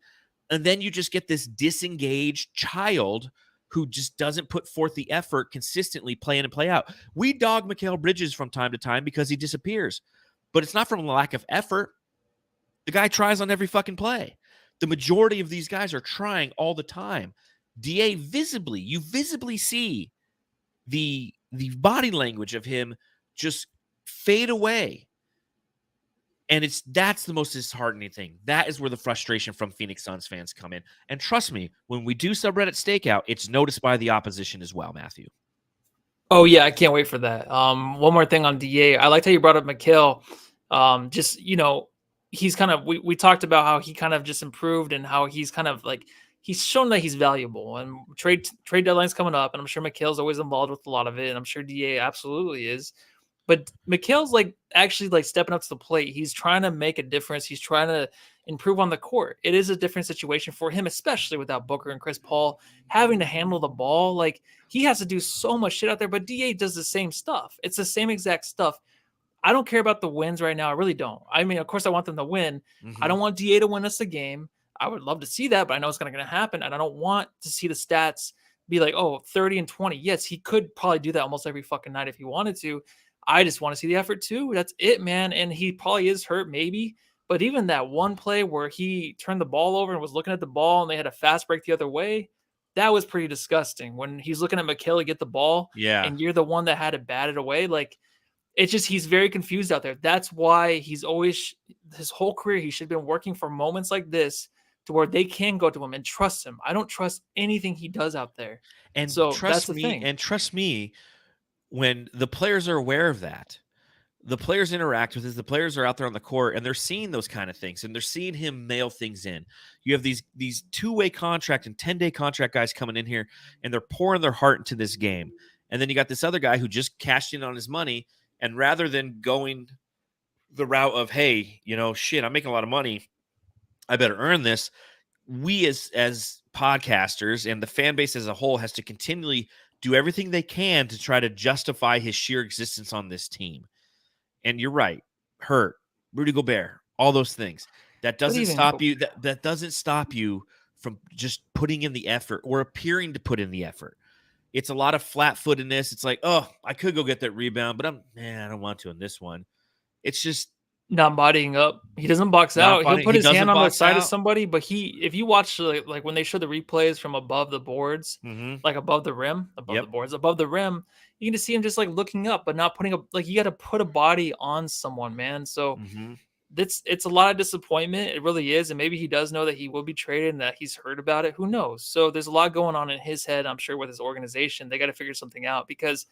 And then you just get this disengaged child who just doesn't put forth the effort consistently play in and play out. We dog Mikal Bridges from time to time because he disappears. But it's not from a lack of effort. The guy tries on every fucking play. The majority of these guys are trying all the time. DA you visibly see the body language of him just fade away. And that's the most disheartening thing. That is where the frustration from Phoenix Suns fans come in. And trust me, when we do subreddit stakeout, it's noticed by the opposition as well, Matthew. Oh, yeah, I can't wait for that. One more thing on DA. I liked how you brought up Mikal. Just, you know, he's kind of, we talked about how he kind of just improved and how he's kind of like, he's shown that he's valuable. And trade deadline's coming up, and I'm sure Mikal's always involved with a lot of it, and I'm sure DA absolutely is. But Mikal's like actually like stepping up to the plate. He's trying to make a difference. He's trying to improve on the court. It is a different situation for him, especially without Booker and Chris Paul having to handle the ball. Like, he has to do so much shit out there, but DA does the same stuff. It's the same exact stuff. I don't care about the wins right now. I really don't. I mean, of course I want them to win. I don't want DA to win us a game. I would love to see that, but I know it's not going to happen. And I don't want to see the stats be like, oh, 30 and 20. Yes, he could probably do that almost every fucking night if he wanted to. I just want to see the effort too. That's it, man. And he probably is hurt, maybe. But even that one play where he turned the ball over and was looking at the ball and they had a fast break the other way, that was pretty disgusting. When he's looking at Mikal to get the ball, and you're the one that had to bat it away, like, it's just, he's very confused out there. That's why he's always, his whole career, he should have been working for moments like this to where they can go to him and trust him. I don't trust anything he does out there. And so trust that's the me, thing. and trust me, when the players are aware of that, the players interact with it, the players are out there on the court and they're seeing those kind of things and they're seeing him mail things in. You have these 2-way contract and 10-day contract guys coming in here and they're pouring their heart into this game. And then you got this other guy who just cashed in on his money, and rather than going the route of, hey, you know, shit, I'm making a lot of money, I better earn this, we as podcasters and the fan base as a whole has to continually do everything they can to try to justify his sheer existence on this team. And you're right, hurt, Rudy Gobert, all those things. That doesn't stop you. That doesn't stop you from just putting in the effort or appearing to put in the effort. It's a lot of flat-footedness. It's like, oh, I could go get that rebound, but I don't want to in this one. It's just not bodying up. He doesn't box out. He'll put his hand on the side of somebody, but if you watch like when they show the replays from above the boards, like above the rim, above the rim, you can just see him just like looking up, but not putting you got to put a body on someone, man. So it's a lot of disappointment. It really is. And maybe he does know that he will be traded and that he's heard about it. Who knows? So there's a lot going on in his head, I'm sure, with his organization. They got to figure something out, because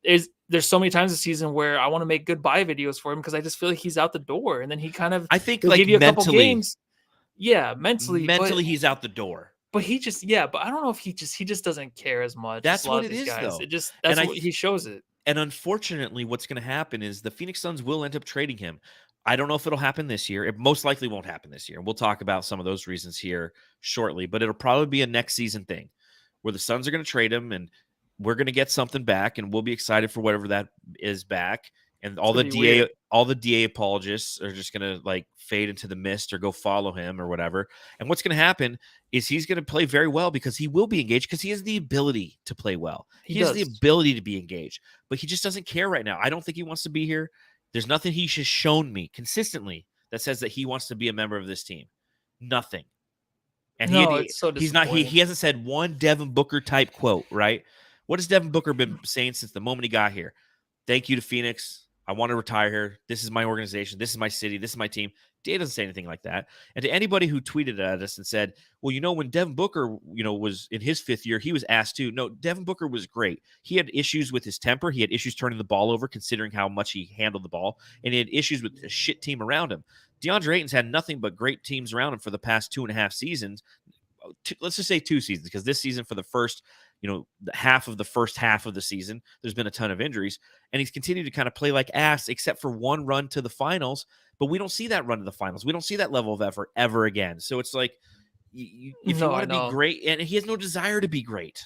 there's so many times this season where I want to make goodbye videos for him because I just feel like he's out the door, and then he kind of, I think, like, give you a couple games. Yeah, mentally he's out the door. But he just, but I don't know if he just doesn't care as much. That's what it is, though. He shows it. And unfortunately, what's going to happen is the Phoenix Suns will end up trading him. I don't know if it'll happen this year. It most likely won't happen this year. And we'll talk about some of those reasons here shortly, but it'll probably be a next season thing where the Suns are going to trade him and we're going to get something back and we'll be excited for whatever that is back. And all the DA apologists are just going to like fade into the mist or go follow him or whatever. And what's going to happen is he's going to play very well because he will be engaged because he has the ability to play well. He has the ability to be engaged, but he just doesn't care right now. I don't think he wants to be here. There's nothing he has shown me consistently that says that he wants to be a member of this team. Nothing. And it's so he's not, he hasn't said one Devin Booker type quote, right? What has Devin Booker been saying since the moment he got here? Thank you to Phoenix. I want to retire here. This is my organization. This is my city. This is my team. Day doesn't say anything like that. And to anybody who tweeted at us and said, well, when Devin Booker, was in his 5th year, he was asked to. No, Devin Booker was great. He had issues with his temper. He had issues turning the ball over, considering how much he handled the ball. And he had issues with the shit team around him. DeAndre Ayton's had nothing but great teams around him for the past 2.5 seasons. Let's just say 2 seasons, because this season for the first half of the first half of the season, there's been a ton of injuries, and he's continued to kind of play like ass, except for one run to the finals. But we don't see that run to the finals. We don't see that level of effort ever again. So it's like, if you want to be great, and he has no desire to be great.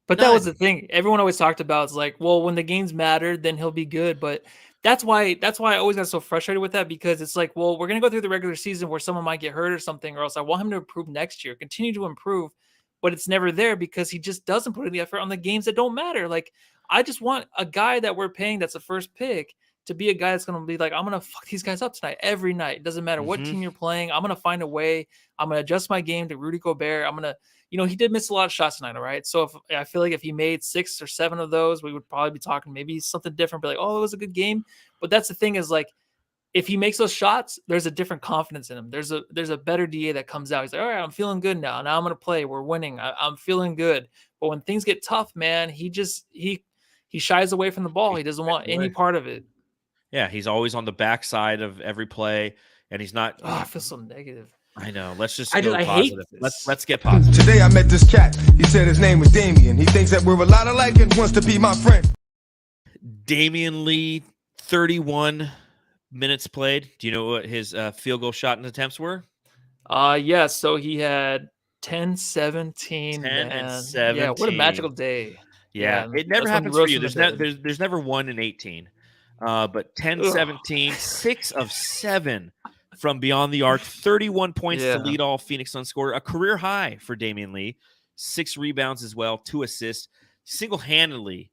But that was the thing. Everyone always talked about, it's like, well, when the games mattered, then he'll be good. But that's why I always got so frustrated with that, because it's like, well, we're going to go through the regular season where someone might get hurt or something, or else I want him to improve next year, continue to improve. But it's never there because he just doesn't put in the effort on the games that don't matter. Like, I just want a guy that we're paying that's the first pick to be a guy that's going to be like, I'm going to fuck these guys up tonight every night. It doesn't matter what team you're playing. I'm going to find a way. I'm going to adjust my game to Rudy Gobert. I'm going to, he did miss a lot of shots tonight, all right? So I feel like if he made 6 or 7 of those, we would probably be talking maybe something different, be like, oh, it was a good game. But that's the thing is, like, if he makes those shots, there's a different confidence in him. There's a better DA that comes out. He's like, all right, I'm feeling good now. Now I'm going to play. We're winning. I'm feeling good. But when things get tough, man, he shies away from the ball. He doesn't want any part of it. Yeah, he's always on the backside of every play, and he's not. Oh, I feel so negative. I know. Let's just I go positive. hate this. Let's get positive. Today I met this cat. He said his name was Damien. He thinks that we're a lot alike and wants to be my friend. Damian Lee, 31 minutes played. Do you know what his field goal shot and attempts were? Yeah, so he had 10, 17. 10 and 17. Yeah, what a magical day. Yeah, it never happens for you. There's never 1 in 18. But 10, 17, 6 of 7 from beyond the arc, 31 points to lead all Phoenix Suns scorer, a career high for Damian Lee, 6 rebounds as well, 2 assists, single-handedly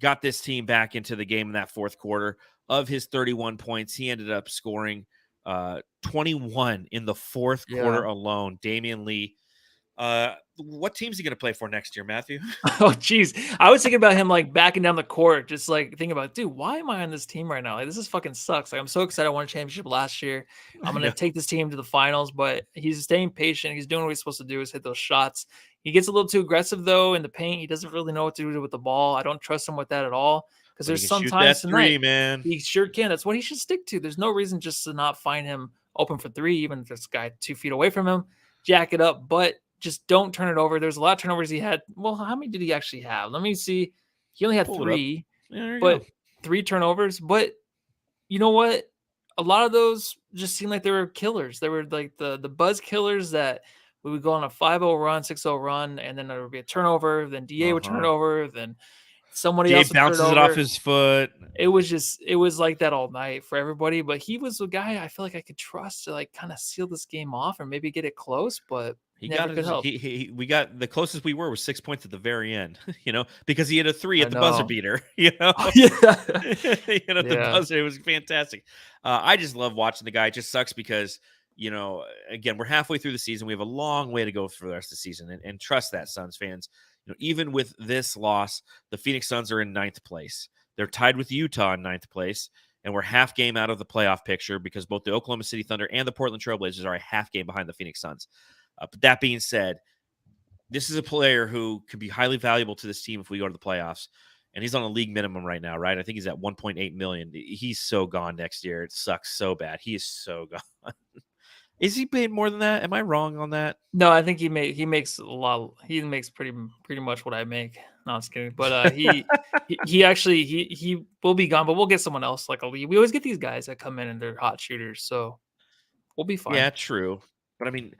got this team back into the game in that fourth quarter. Of his 31 points, he ended up scoring 21 in the fourth quarter alone. Damian Lee. What team is he going to play for next year, Matthew? Oh, geez. I was thinking about him like backing down the court, just like thinking about, dude, why am I on this team right now? Like, this is fucking sucks. Like, I'm so excited I won a championship last year. I'm going to take this team to the finals, but he's staying patient. He's doing what he's supposed to do, is hit those shots. He gets a little too aggressive, though, in the paint. He doesn't really know what to do with the ball. I don't trust him with that at all. Because there's sometimes tonight, man. He sure can. That's what he should stick to. There's no reason just to not find him open for 3, even if this guy 2 feet away from him. Jack it up, but just don't turn it over. There's a lot of turnovers he had. Well, how many did he actually have? Let me see. He only had 3, but 3 turnovers. But you know what? A lot of those just seemed like they were killers. They were like the buzz killers that we would go on a 5-0 run, 6-0 run, and then there would be a turnover. Then DA would turn it over. Then somebody else bounces it off his foot. It was like that all night for everybody. But he was a guy I feel like I could trust to like kind of seal this game off or maybe get it close. But we got the closest we were was 6 points at the very end, because he had a 3 at the buzzer beater, the buzzer. It was fantastic. I just love watching the guy. It just sucks because, again, we're halfway through the season. We have a long way to go for the rest of the season. And trust that, Suns fans. Even with this loss, the Phoenix Suns are in 9th place. They're tied with Utah in 9th place, and we're half game out of the playoff picture because both the Oklahoma City Thunder and the Portland Trail Blazers are a half game behind the Phoenix Suns. But that being said, this is a player who could be highly valuable to this team if we go to the playoffs, and he's on a league minimum right now, right? I think he's at $1.8 million. He's so gone next year. It sucks so bad. He is so gone. Is he paid more than that? Am I wrong on that? No, I think he makes a lot. He makes pretty much what I make. No, I'm just kidding. But he actually he will be gone, but we'll get someone else like a Lee. We always get these guys that come in and they're hot shooters, so we'll be fine. Yeah, true. But I mean,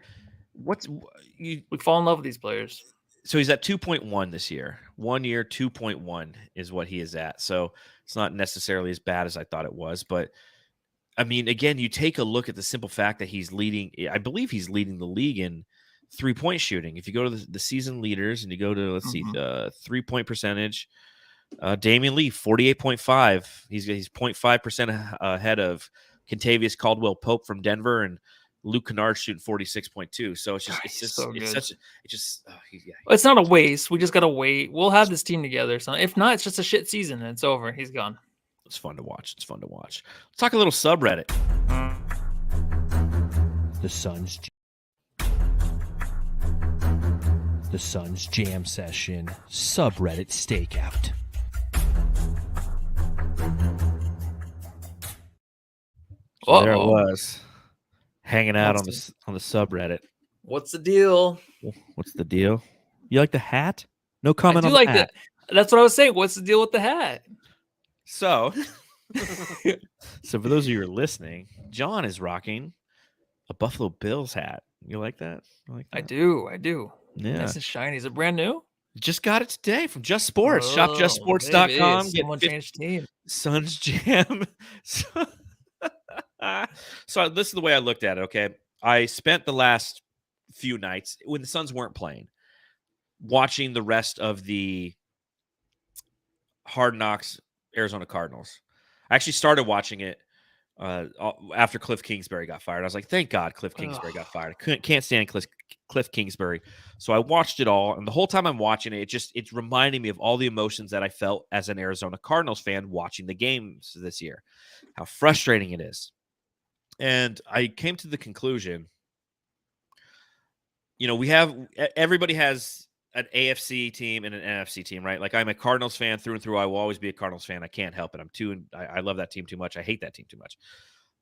We fall in love with these players. so he's at 2.1 this year. 1 year, 2.1 is what he is at. So it's not necessarily as bad as I thought it was. But I mean, again, you take a look at the simple fact that he's leading. I believe he's leading the league in 3-point shooting. If you go to the season leaders and you go to, let's see, 3-point percentage, Damian Lee, 48.5. He's 0.5% ahead of Kentavious Caldwell Pope from Denver, and Luke Kennard shooting 46.2. So it's not a waste. We just gotta wait. We'll have this team together. So if not, it's just a shit season and it's over. He's gone. It's fun to watch. Let's talk a little subreddit. The Suns Jam Session subreddit stakeout. So there it was, hanging out on the subreddit. What's the deal? What's the deal? You like the hat? No comment on the hat. That's what I was saying. What's the deal with the hat? So, for those of you who are listening, John is rocking a Buffalo Bills hat. You like that? I do. Yeah. Nice and shiny. Is it brand new? Just got it today from Just Sports. ShopJustSports.com. Someone changed team. Suns Jam. So this is the way I looked at it, okay? I spent the last few nights when the Suns weren't playing watching the rest of the Hard Knocks Arizona Cardinals. I actually started watching it after Cliff Kingsbury got fired. I was like, thank God Cliff Kingsbury got fired. I can't stand Cliff Kingsbury. So I watched it all, and the whole time I'm watching it, it's reminding me of all the emotions that I felt as an Arizona Cardinals fan watching the games this year, how frustrating it is. And I came to the conclusion, everybody has an AFC team and an NFC team, right? Like, I'm a Cardinals fan through and through. I will always be a Cardinals fan. I can't help it. I love that team too much. I hate that team too much.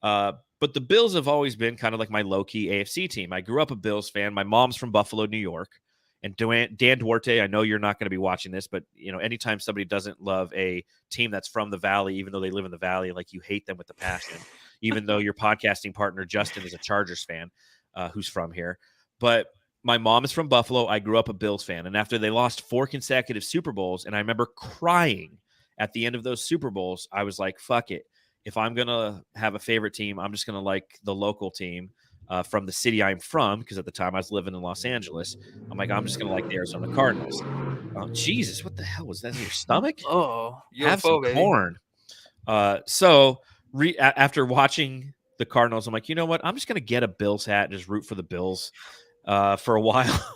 But the Bills have always been kind of like my low-key AFC team. I grew up a Bills fan. My mom's from Buffalo, New York. And Dan Duarte, I know you're not going to be watching this, but anytime somebody doesn't love a team that's from the Valley, even though they live in the Valley, like, you hate them with the passion, even though your podcasting partner Justin is a Chargers fan, who's from here. But my mom is from Buffalo. I grew up a Bills fan. And after they lost 4 consecutive Super Bowls, and I remember crying at the end of those Super Bowls, I was like, fuck it. If I'm going to have a favorite team, I'm just going to like the local team from the city I'm from, because at the time I was living in Los Angeles. I'm like, I'm just going to like the Arizona Cardinals. Oh, Jesus, what the hell was that in your stomach? Oh, have some corn. After watching the Cardinals, I'm like, you know what? I'm just going to get a Bills hat and just root for the Bills for a while.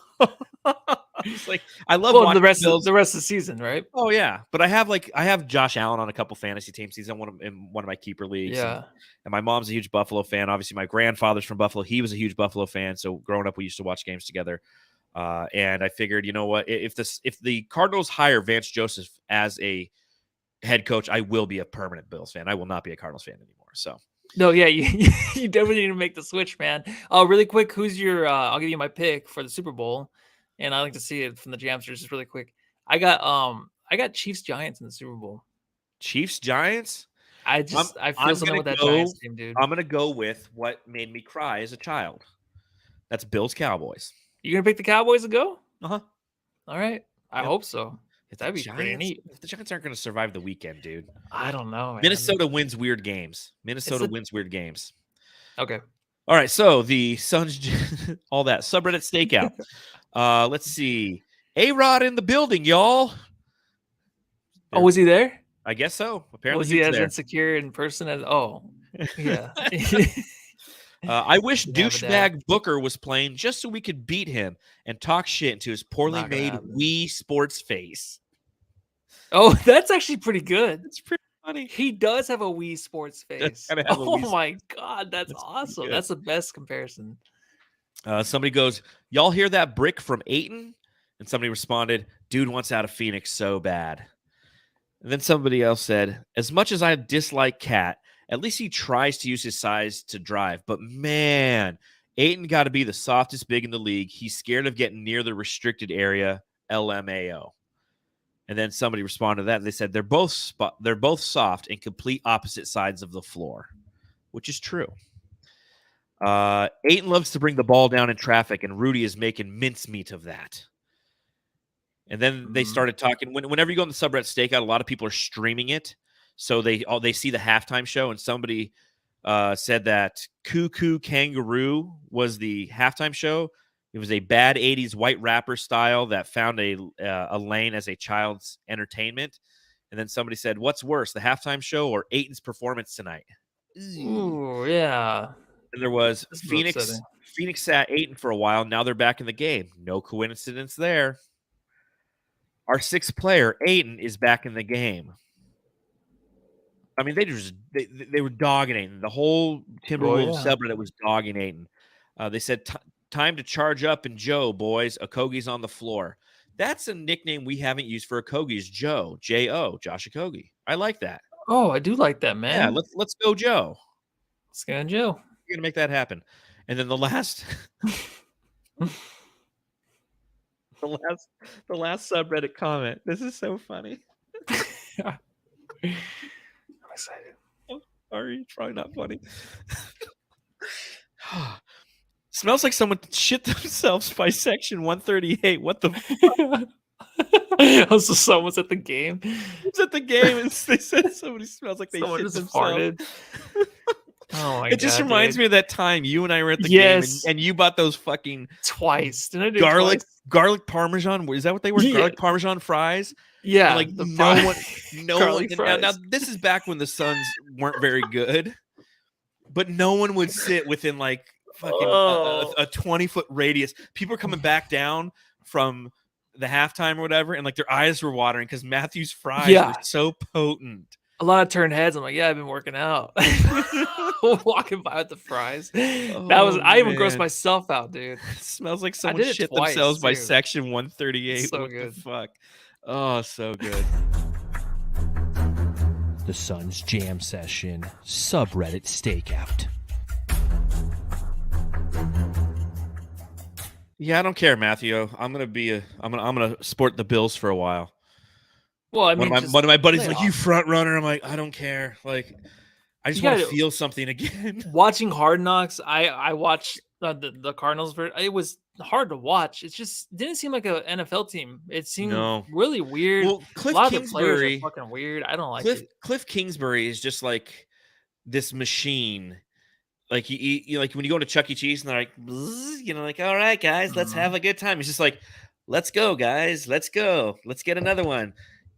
It's like, I love watching the rest of the season, right? Oh yeah, but I have Josh Allen on a couple fantasy teams. He's in one of my keeper leagues. Yeah, and my mom's a huge Buffalo fan. Obviously, my grandfather's from Buffalo. He was a huge Buffalo fan. So growing up, we used to watch games together. And I figured, you know what? If the Cardinals hire Vance Joseph as a head coach, I will be a permanent Bills fan. I will not be a Cardinals fan anymore. So. No, yeah, you definitely need to make the switch, man. Really quick, who's your? I'll give you my pick for the Super Bowl, and I like to see it from the Jamsters. Just really quick, I got Chiefs Giants in the Super Bowl. Chiefs Giants. I feel something with that Giants team, dude. I'm gonna go with what made me cry as a child. That's Bills Cowboys. You gonna pick the Cowboys to go? All right, I hope so. That'd be pretty neat. If the Giants aren't going to survive the weekend, dude. I don't know, man. Minnesota wins weird games. Okay. All right. So the Suns, all that subreddit stakeout. Let's see. A-Rod in the building, y'all. Oh, was he there? I guess so. Apparently, was he as insecure in person as? Oh, yeah. I wish douchebag Booker was playing just so we could beat him and talk shit into his poorly made Wii Sports face. Oh, that's actually pretty good. It's pretty funny. He does have a Wii Sports face. My God, that's awesome. That's the best comparison. Somebody goes, y'all hear that brick from Ayton? And somebody responded, dude wants out of Phoenix so bad. And then somebody else said, as much as I dislike Cat, at least he tries to use his size to drive. But man, Ayton got to be the softest big in the league. He's scared of getting near the restricted area, LMAO. And then somebody responded to that. They said they're both soft and complete opposite sides of the floor, which is true. Ayton loves to bring the ball down in traffic, and Rudy is making mincemeat of that. And then they started talking. Whenever you go on the subreddit Stakeout, a lot of people are streaming it, so they see the halftime show. And somebody said that Cuckoo Kangaroo was the halftime show. It was a bad 80s white rapper style that found a lane as a child's entertainment. And then somebody said, what's worse, the halftime show or Ayton's performance tonight? Ooh, yeah. And there was This is Phoenix. upsetting. Phoenix sat Ayton for a while. Now they're back in the game. No coincidence there. Our sixth player, Ayton, is back in the game. I mean, they were dogging Ayton. The whole Timberwolves subreddit was dogging Ayton. They said, time to charge up and Joe, boys. Okogie's on the floor. That's a nickname we haven't used for Okogie. Is Joe, J-O, Josh Okogie. I like that. Oh, I do like that, man. Yeah, let's go, Joe. Let's go, Joe. You're gonna make that happen. And then the last the last subreddit comment. This is so funny. I'm excited. Oh, sorry, it's probably not funny. Smells like someone shit themselves by section 138. What the fuck? Also, someone's at the game. It's at the game, and they said somebody smells like they Someone shit just themselves. farted. Oh my It just reminds me of that time you and I were at the game, and you bought those fucking twice. Didn't I do garlic parmesan? Is that what they were? Yeah. Garlic parmesan fries? Yeah, And like the no one. fries. Now this is back when the Suns weren't very good, but no one would sit within like fucking a 20-foot radius. People are coming back down from the halftime or whatever, and like their eyes were watering because Matthew's fries were so potent. A lot of turned heads. I'm like, yeah, I've been working out. Walking by with the fries. I even grossed myself out, dude. It smells like someone shit themselves by section 138. So what good. the fuck? Oh, so good. The Suns Jam Session subreddit Stakeout. Yeah, I don't care, Matthew. I'm gonna sport the Bills for a while. Well, I mean, one of my buddies like, you front runner. I'm like, I don't care. Like, I just want to feel something again. Watching Hard Knocks, I watched the Cardinals. It was hard to watch. It just didn't seem like an NFL team. It seemed really weird. Well, a lot of the players are fucking weird. I don't like it. Cliff Kingsbury is just like this machine. Like you like when you go to Chuck E. Cheese and they're like, like, all right, guys, let's have a good time. It's just like, let's go, guys, let's go, let's get another one.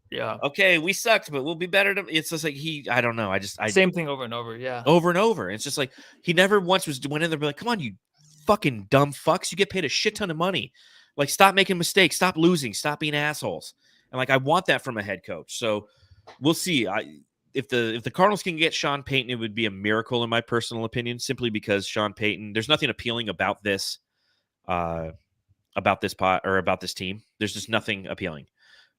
Yeah. Okay, we sucked, but we'll be better. It's just like I don't know. Same thing over and over. Yeah. Over and over. It's just like he never once went in there and be like, come on, you fucking dumb fucks. You get paid a shit ton of money. Like, stop making mistakes. Stop losing. Stop being assholes. And like, I want that from a head coach. So we'll see. If the Cardinals can get Sean Payton, it would be a miracle in my personal opinion, simply because Sean Payton, there's nothing appealing about this team. There's just nothing appealing.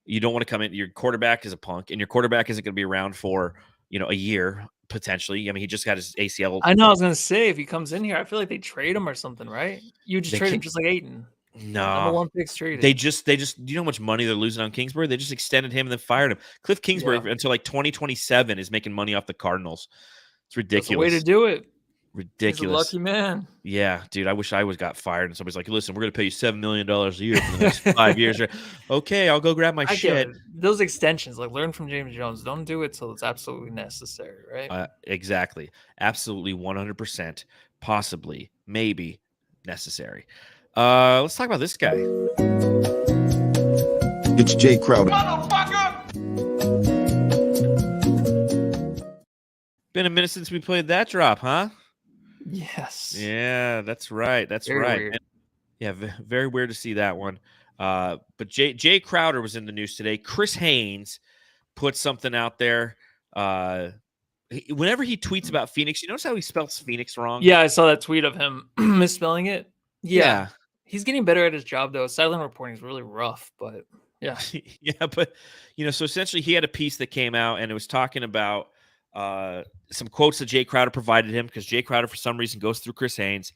You don't want to come in. Your quarterback is a punk, and your quarterback isn't going to be around for a year potentially. I mean, he just got his ACL. I know. I was going to say, if he comes in here, I feel like they trade him or something, right? You just trade him just like Ayton. No, number one pick's traded. They just do you know how much money they're losing on Kingsbury? They just extended him and then fired him. Cliff Kingsbury until like 2027 is making money off the Cardinals. It's ridiculous. That's the way to do it. Ridiculous. He's a lucky man. Yeah, dude. I wish I got fired and somebody's like, listen, we're going to pay you $7 million a year for the next 5 years. Okay, I'll go grab my shit. Those extensions, like, learn from James Jones. Don't do it till it's absolutely necessary, right? Exactly. Absolutely 100%. Possibly. Maybe necessary. Let's talk about this guy. It's Jae Crowder. Been a minute since we played that drop, huh? Yes. Yeah, that's right. That's very right. Weird. Yeah, very weird to see that one. But Jae Crowder was in the news today. Chris Haynes put something out there. Whenever he tweets about Phoenix, you notice how he spells Phoenix wrong? Yeah, I saw that tweet of him misspelling it. Yeah. He's getting better at his job, though. Sideline reporting is really rough, but yeah. Yeah, but, so essentially he had a piece that came out, and it was talking about some quotes that Jae Crowder provided him, because Jae Crowder, for some reason, goes through Chris Haynes.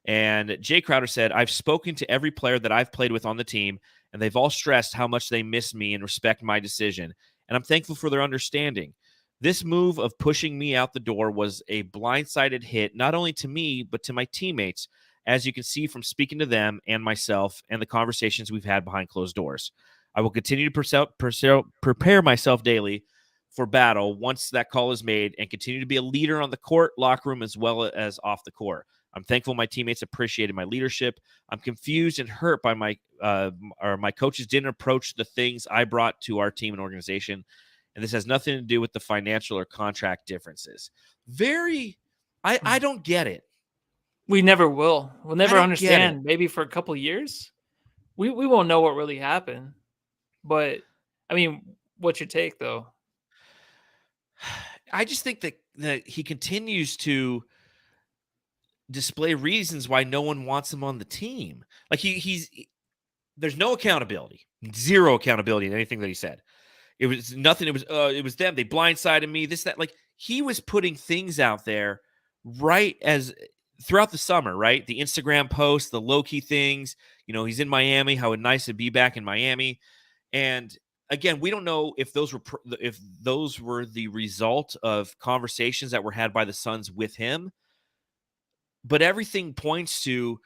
And Jae Crowder said, I've spoken to every player that I've played with on the team, and they've all stressed how much they miss me and respect my decision. And I'm thankful for their understanding. This move of pushing me out the door was a blindsided hit, not only to me, but to my teammates, as you can see from speaking to them and myself and the conversations we've had behind closed doors. I will continue to prepare myself daily for battle once that call is made and continue to be a leader on the court, locker room, as well as off the court. I'm thankful my teammates appreciated my leadership. I'm confused and hurt by my coaches didn't approach the things I brought to our team and organization. And this has nothing to do with the financial or contract differences. I don't get it. We never will. We'll never don't understand. Maybe for a couple of years, we won't know what really happened. But I mean, what's your take though? I just think that he continues to display reasons why no one wants him on the team. Like there's no accountability, zero accountability in anything that he said. It was nothing. It was them. They blindsided me. This, that. Like he was putting things out there right as throughout the summer, right? The Instagram posts, the low key things. You know, he's in Miami. How nice to be back in Miami. And again, we don't know if those were the result of conversations that were had by the Suns with him. But everything points to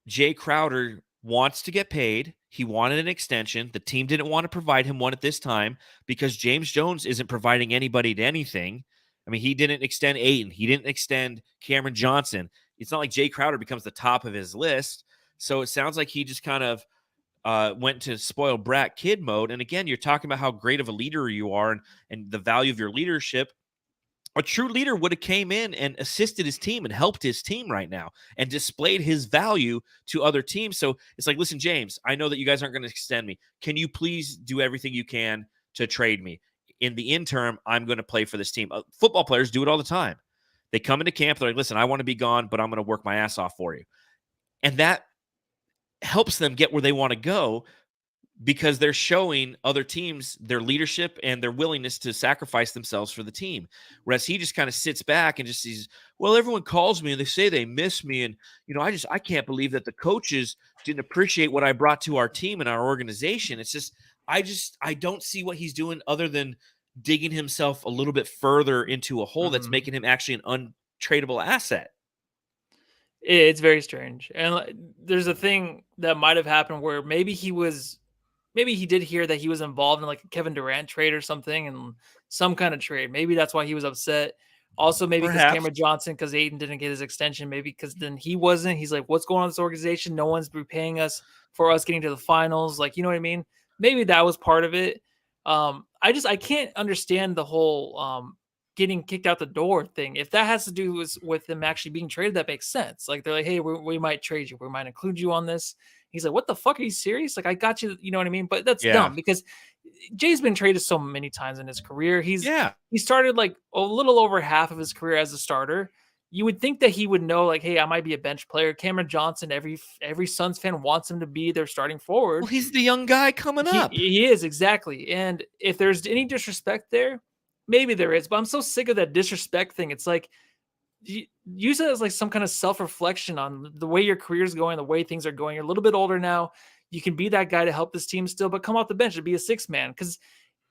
Jae Crowder wants to get paid. He wanted an extension. The team didn't want to provide him one at this time because James Jones isn't providing anybody to anything. I mean, he didn't extend Ayton. He didn't extend Cameron Johnson. It's not like Jae Crowder becomes the top of his list. So it sounds like he just kind of went to spoiled brat kid mode. And again, you're talking about how great of a leader you are and the value of your leadership. A true leader would have came in and assisted his team and helped his team right now and displayed his value to other teams. So it's like, listen, James, I know that you guys aren't going to extend me. Can you please do everything you can to trade me? In the interim, I'm going to play for this team. Football players do it all the time. They come into camp. They're like, listen, I want to be gone, but I'm going to work my ass off for you. And that helps them get where they want to go because they're showing other teams their leadership and their willingness to sacrifice themselves for the team. Whereas he just kind of sits back and just sees, well, everyone calls me and they say they miss me. And, you know, I can't believe that the coaches didn't appreciate what I brought to our team and our organization. It's just, I don't see what he's doing other than digging himself a little bit further into a hole that's making him actually an untradeable asset. It's very strange. And there's a thing that might have happened where maybe he did hear that he was involved in like a Kevin Durant trade or something and some kind of trade. Maybe that's why he was upset. Also, maybe because Cameron Johnson, because Ayton didn't get his extension, maybe because then he wasn't. He's like, what's going on in this organization? No one's repaying us for us getting to the finals. Like, you know what I mean? Maybe that was part of it. I can't understand the whole getting kicked out the door thing. If that has to do with them actually being traded, that makes sense. Like they're like, hey, we might trade you. We might include you on this. He's like, what the fuck? Are you serious? Like, I got you. You know what I mean? But that's dumb because Jay's been traded so many times in his career. He started like a little over half of his career as a starter. You would think that he would know, like, hey, I might be a bench player. Cameron Johnson, every Suns fan wants him to be their starting forward. Well, he's the young guy coming up. He is, exactly. And if there's any disrespect there, maybe there is. But I'm so sick of that disrespect thing. It's like, use it as like some kind of self-reflection on the way your career is going, the way things are going. You're a little bit older now. You can be that guy to help this team still, but come off the bench and be a sixth man. Because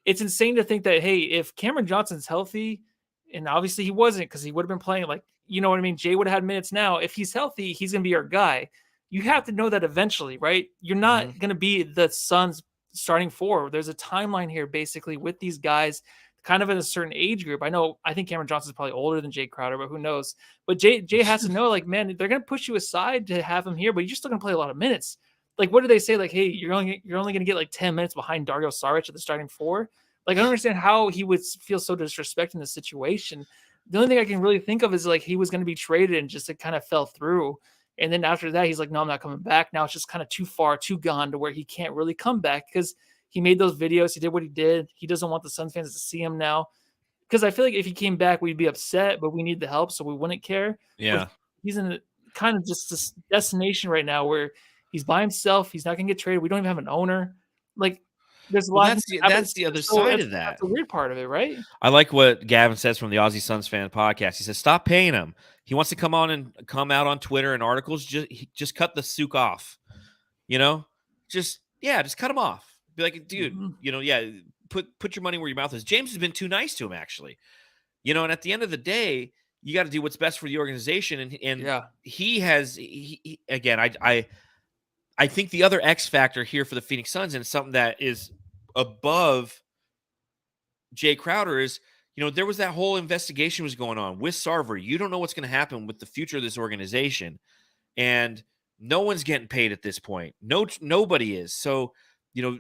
it's insane to think that, hey, if Cameron Johnson's healthy, and obviously he wasn't because he would have been playing like, you know what I mean? Jay would have had minutes now. If he's healthy, he's going to be our guy. You have to know that eventually, right? You're not going to be the Suns starting forward. There's a timeline here basically with these guys kind of in a certain age group. I think Cameron Johnson's probably older than Jae Crowder, but who knows? But Jay has to know, like, man, they're going to push you aside to have him here, but you're still going to play a lot of minutes. Like, what do they say? Like, hey, you're only going to get like 10 minutes behind Dario Saric at the starting four. Like, I don't understand how he would feel so disrespected in this situation. The only thing I can really think of is like he was going to be traded and just it kind of fell through. And then after that, he's like, no, I'm not coming back. Now it's just kind of too far, too gone to where he can't really come back because he made those videos. He did what he did. He doesn't want the Suns fans to see him now. Because I feel like if he came back, we'd be upset, but we need the help, so we wouldn't care. Yeah. But he's in a kind of just this destination right now where he's by himself. He's not going to get traded. We don't even have an owner. Like, there's a lot. That's the other side of that. That's the weird part of it, right? I like what Gavin says from the Aussie Suns fan podcast. He says, stop paying him. He wants to come out on Twitter and articles. Just cut the sook off. Just cut him off. Be like, dude, put your money where your mouth is. James has been too nice to him, actually. And at the end of the day, you got to do what's best for the organization. And he has, again, I think the other X factor here for the Phoenix Suns, and something that is above Jae Crowder, is, there was that whole investigation was going on with Sarver. You don't know what's going to happen with the future of this organization. And no one's getting paid at this point. Nobody is. So,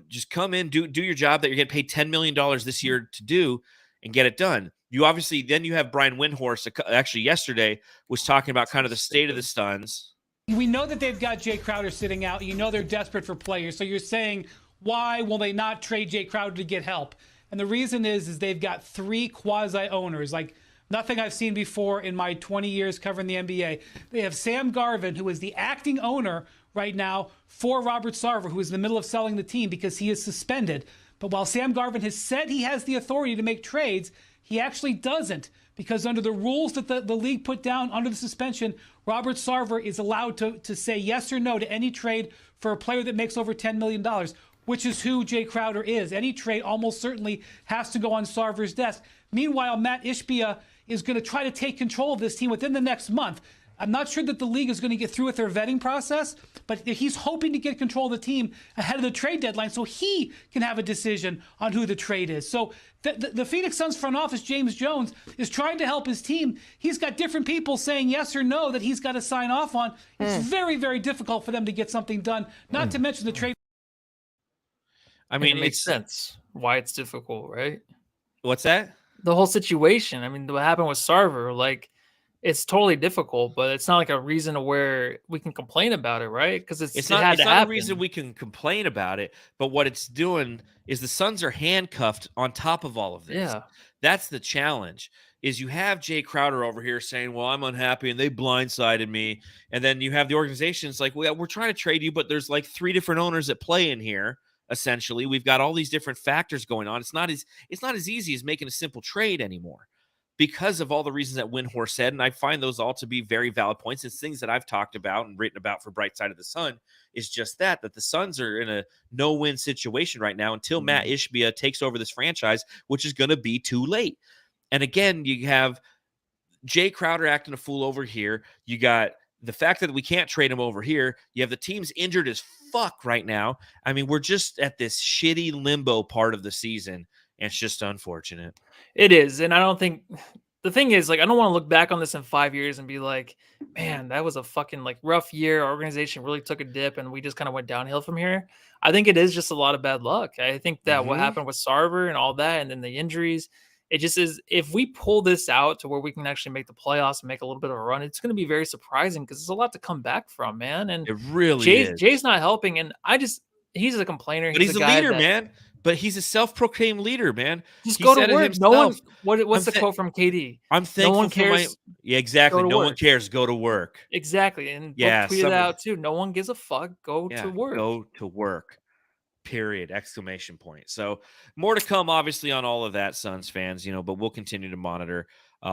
just come in, do your job that you're getting paid $10 million this year to do, and get it done. You obviously, then you have Brian Windhorst, actually yesterday, was talking about kind of the state of the Suns. We know that they've got Jae Crowder sitting out. They're desperate for players. So you're saying, why will they not trade Jae Crowder to get help? And the reason is they've got 3 quasi-owners, like nothing I've seen before in my 20 years covering the NBA. They have Sam Garvin, who is the acting owner right now for Robert Sarver, who is in the middle of selling the team because he is suspended. But while Sam Garvin has said he has the authority to make trades, he actually doesn't, because under the rules that the league put down under the suspension, Robert Sarver is allowed to say yes or no to any trade for a player that makes over $10 million, which is who Jae Crowder is. Any trade almost certainly has to go on Sarver's desk. Meanwhile, Matt Ishbia is going to try to take control of this team within the next month. I'm not sure that the league is going to get through with their vetting process, but he's hoping to get control of the team ahead of the trade deadline so he can have a decision on who the trade is. So the Phoenix Suns front office, James Jones, is trying to help his team. He's got different people saying yes or no that he's got to sign off on. It's very, very difficult for them to get something done, not to mention the trade. I mean, it makes sense why it's difficult, right? What's that? The whole situation. I mean, what happened with Sarver, it's totally difficult, but it's not like a reason to where we can complain about it, right? Because it's not a reason we can complain about it, but what it's doing is the Suns are handcuffed on top of all of this. Yeah. That's the challenge, is you have Jae Crowder over here saying, well, I'm unhappy and they blindsided me. And then you have the organizations like, well, we're trying to trade you, but there's like 3 different owners at play in here. Essentially, we've got all these different factors going on. It's not as easy as making a simple trade anymore, because of all the reasons that Windhorst said. And I find those all to be very valid points. It's things that I've talked about and written about for Bright Side of the Sun, is just that the Suns are in a no-win situation right now until Matt Ishbia takes over this franchise, which is going to be too late. And again, you have Jae Crowder acting a fool over here. You got the fact that we can't trade him over here. You have the team's injured as fuck right now. I mean, we're just at this shitty limbo part of the season, and it's just unfortunate. It is. And I don't think the thing is, I don't want to look back on this in 5 years and be like, man, that was a fucking rough year. Our organization really took a dip and we just kind of went downhill from here. I think it is just a lot of bad luck. I think that what happened with Sarver and all that, and then the injuries, it just is. If we pull this out to where we can actually make the playoffs and make a little bit of a run, it's going to be very surprising, because there's a lot to come back from, man. And it really is. Jay's not helping. And he's a complainer. But he's a leader, man. But he's a self-proclaimed leader, man. Just go to work. No one. What's the quote from KD? I'm thankful no one cares. Yeah, exactly. No one cares. Go to work. Exactly. And tweet it out too. No one gives a fuck. Go to work. Go to work. Period. Exclamation point. So more to come, obviously, on all of that, Suns fans. But we'll continue to monitor.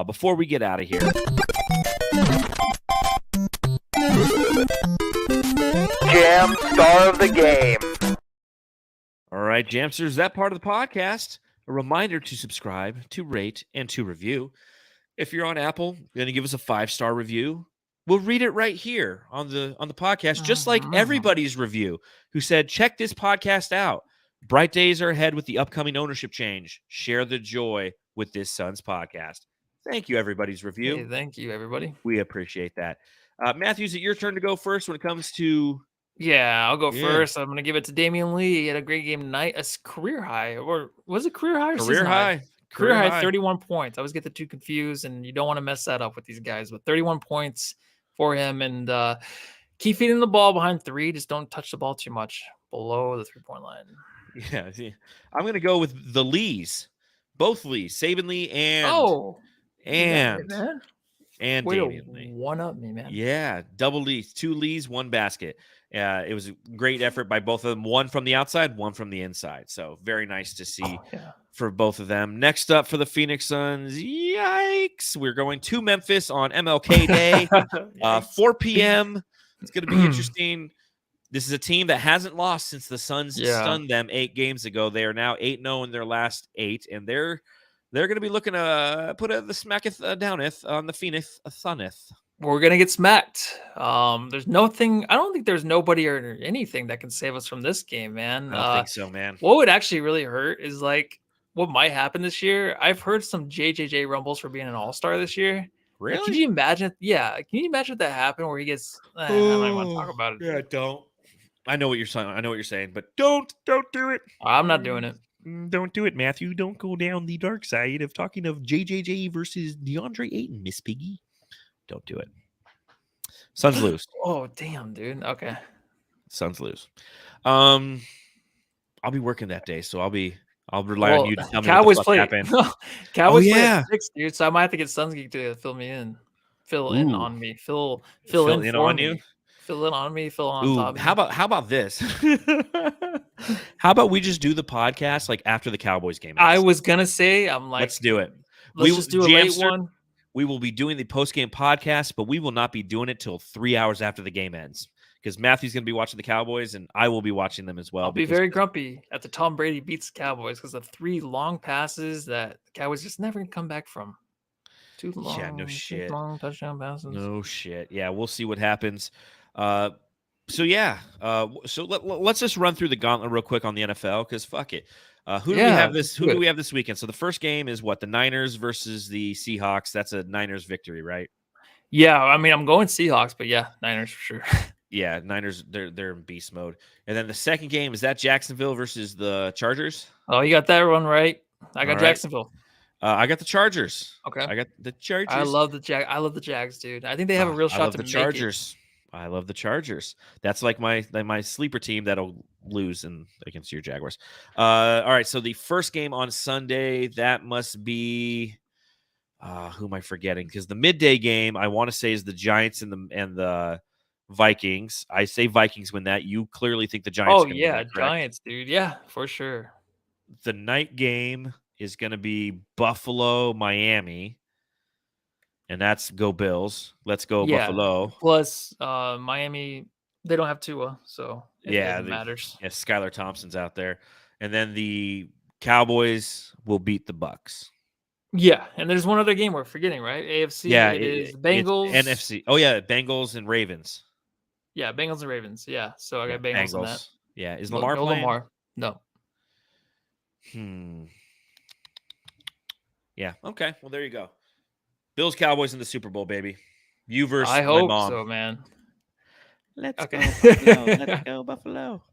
Before we get out of here, Jam Star of the Game. All right, Jamsters, that part of the podcast. A reminder to subscribe, to rate, and to review. If you're on Apple, you're going to give us a 5-star review. We'll read it right here on the podcast, just like everybody's review who said, check this podcast out. Bright days are ahead with the upcoming ownership change. Share the joy with this Suns podcast. Thank you, everybody's review. Hey, thank you, everybody. We appreciate that. Matthew, is it your turn to go first when it comes to... Yeah, I'll go first. I'm going to give it to Damian Lee. He had a great game tonight. A career high. Or was it career high or career high? Career high, 31 points. I always get the two confused, and you don't want to mess that up with these guys. But 31 points for him, and keep feeding the ball behind 3. Just don't touch the ball too much below the 3-point line. Yeah, I'm going to go with the Lees. Both Lees. Saben Lee and... And Way Damian Lee. One up me, man. Yeah, double Lees. 2 Lees, 1 basket. It was a great effort by both of them. One from the outside, one from the inside. So very nice to see for both of them. Next up for the Phoenix Suns, yikes! We're going to Memphis on MLK Day, 4 p.m. It's going to be interesting. This is a team that hasn't lost since the Suns stunned them 8 games ago. They are now 8-0 in their last 8, and they're going to be looking to put the smacketh downeth on the Phoenix Sunneth. We're gonna get smacked. There's nothing. I don't think there's nobody or anything that can save us from this game, man. I don't think so, man. What would actually really hurt is like what might happen this year. I've heard some JJJ rumbles for being an all-star this year. Really? Like, can you imagine? Yeah. Can you imagine if that happened where he gets? I don't even want to talk about it. Yeah, don't. I know what you're saying. I know what you're saying, but don't do it. I'm not doing it. Don't do it, Matthew. Don't go down the dark side of talking of JJJ versus DeAndre Ayton, Miss Piggy. Don't do it. Suns lose. Oh, damn, dude. Okay. Suns lose. I'll be working that day, so I'll rely on you to tell me Cowboys what the play. fuck happened. Cowboys play at 6, dude. So I might have to get Suns Geek to fill me in. Fill in on me. Fill in on you. Fill in on me. Fill on top of me. How about this? How about we just do the podcast like after the Cowboys game ends? I was gonna say, I'm like, let's do it. Let's just do a late one. We will be doing the post-game podcast, but we will not be doing it till 3 hours after the game ends because Matthew's going to be watching the Cowboys, and I will be watching them as well. I'll be very grumpy after Tom Brady beats the Cowboys because of 3 long passes that the Cowboys just never can come back from. 2 long, yeah, no shit. 2 long touchdown passes. No shit. Yeah, we'll see what happens. So let's just run through the gauntlet real quick on the NFL because fuck it. Who do we have this? Who do we have this weekend? So the first game is what? The Niners versus the Seahawks. That's a Niners victory, right? Yeah, I mean, I'm going Seahawks, but yeah, Niners for sure. Yeah, Niners. They're in beast mode. And then the second game is that Jacksonville versus the Chargers. Oh, you got that one right. I got Jacksonville. I got the Chargers. Okay, I got the Chargers. I love the Jags, dude. I think they have a real shot to make Chargers. I love the Chargers. That's like my sleeper team that'll lose against your Jaguars. All right, so the first game on Sunday, that must be who am I forgetting? Because the midday game I want to say is the Giants and the Vikings. I say Vikings win that. You clearly think the Giants. Oh yeah, win that, Giants, dude. Yeah, for sure. The night game is going to be Buffalo, Miami. And that's go Bills. Let's go Buffalo. Plus, Miami, they don't have Tua, so it matters. Yeah, Skylar Thompson's out there. And then the Cowboys will beat the Bucks. Yeah, and there's one other game we're forgetting, right? AFC. Yeah, it is Bengals. NFC. Oh yeah, Bengals and Ravens. Yeah, Bengals and Ravens. Yeah, so I got Bengals in that. Yeah, is Lamar playing? Lamar. No. Yeah. Okay. Well, there you go. Bills, Cowboys in the Super Bowl, baby. You versus I hope my mom. so, man. Let's go, Buffalo. Let's go, Buffalo.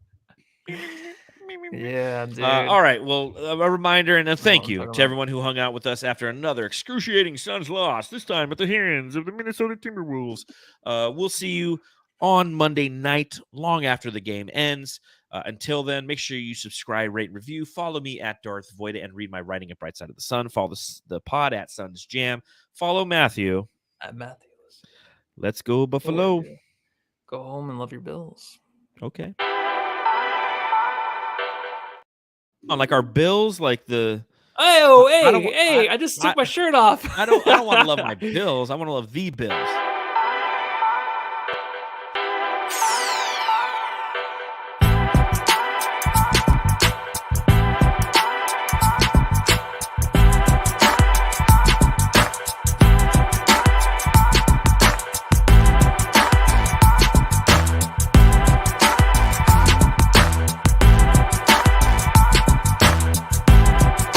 Yeah, dude. All right. Well, a reminder and a thank you to everyone who hung out with us after another excruciating Suns loss, this time at the hands of the Minnesota Timberwolves. We'll see you on Monday night, long after the game ends. Until then, make sure you subscribe, rate, review. Follow me at Darth Voida and read my writing at Bright Side of the Sun. Follow the pod at Suns Jam. Follow Matthew. At Matthew. Let's go, Buffalo. Go home and love your Bills. Okay. Like our Bills, like the. Oh, hey, I just took my shirt off. I don't want to love my Bills. I want to love the Bills.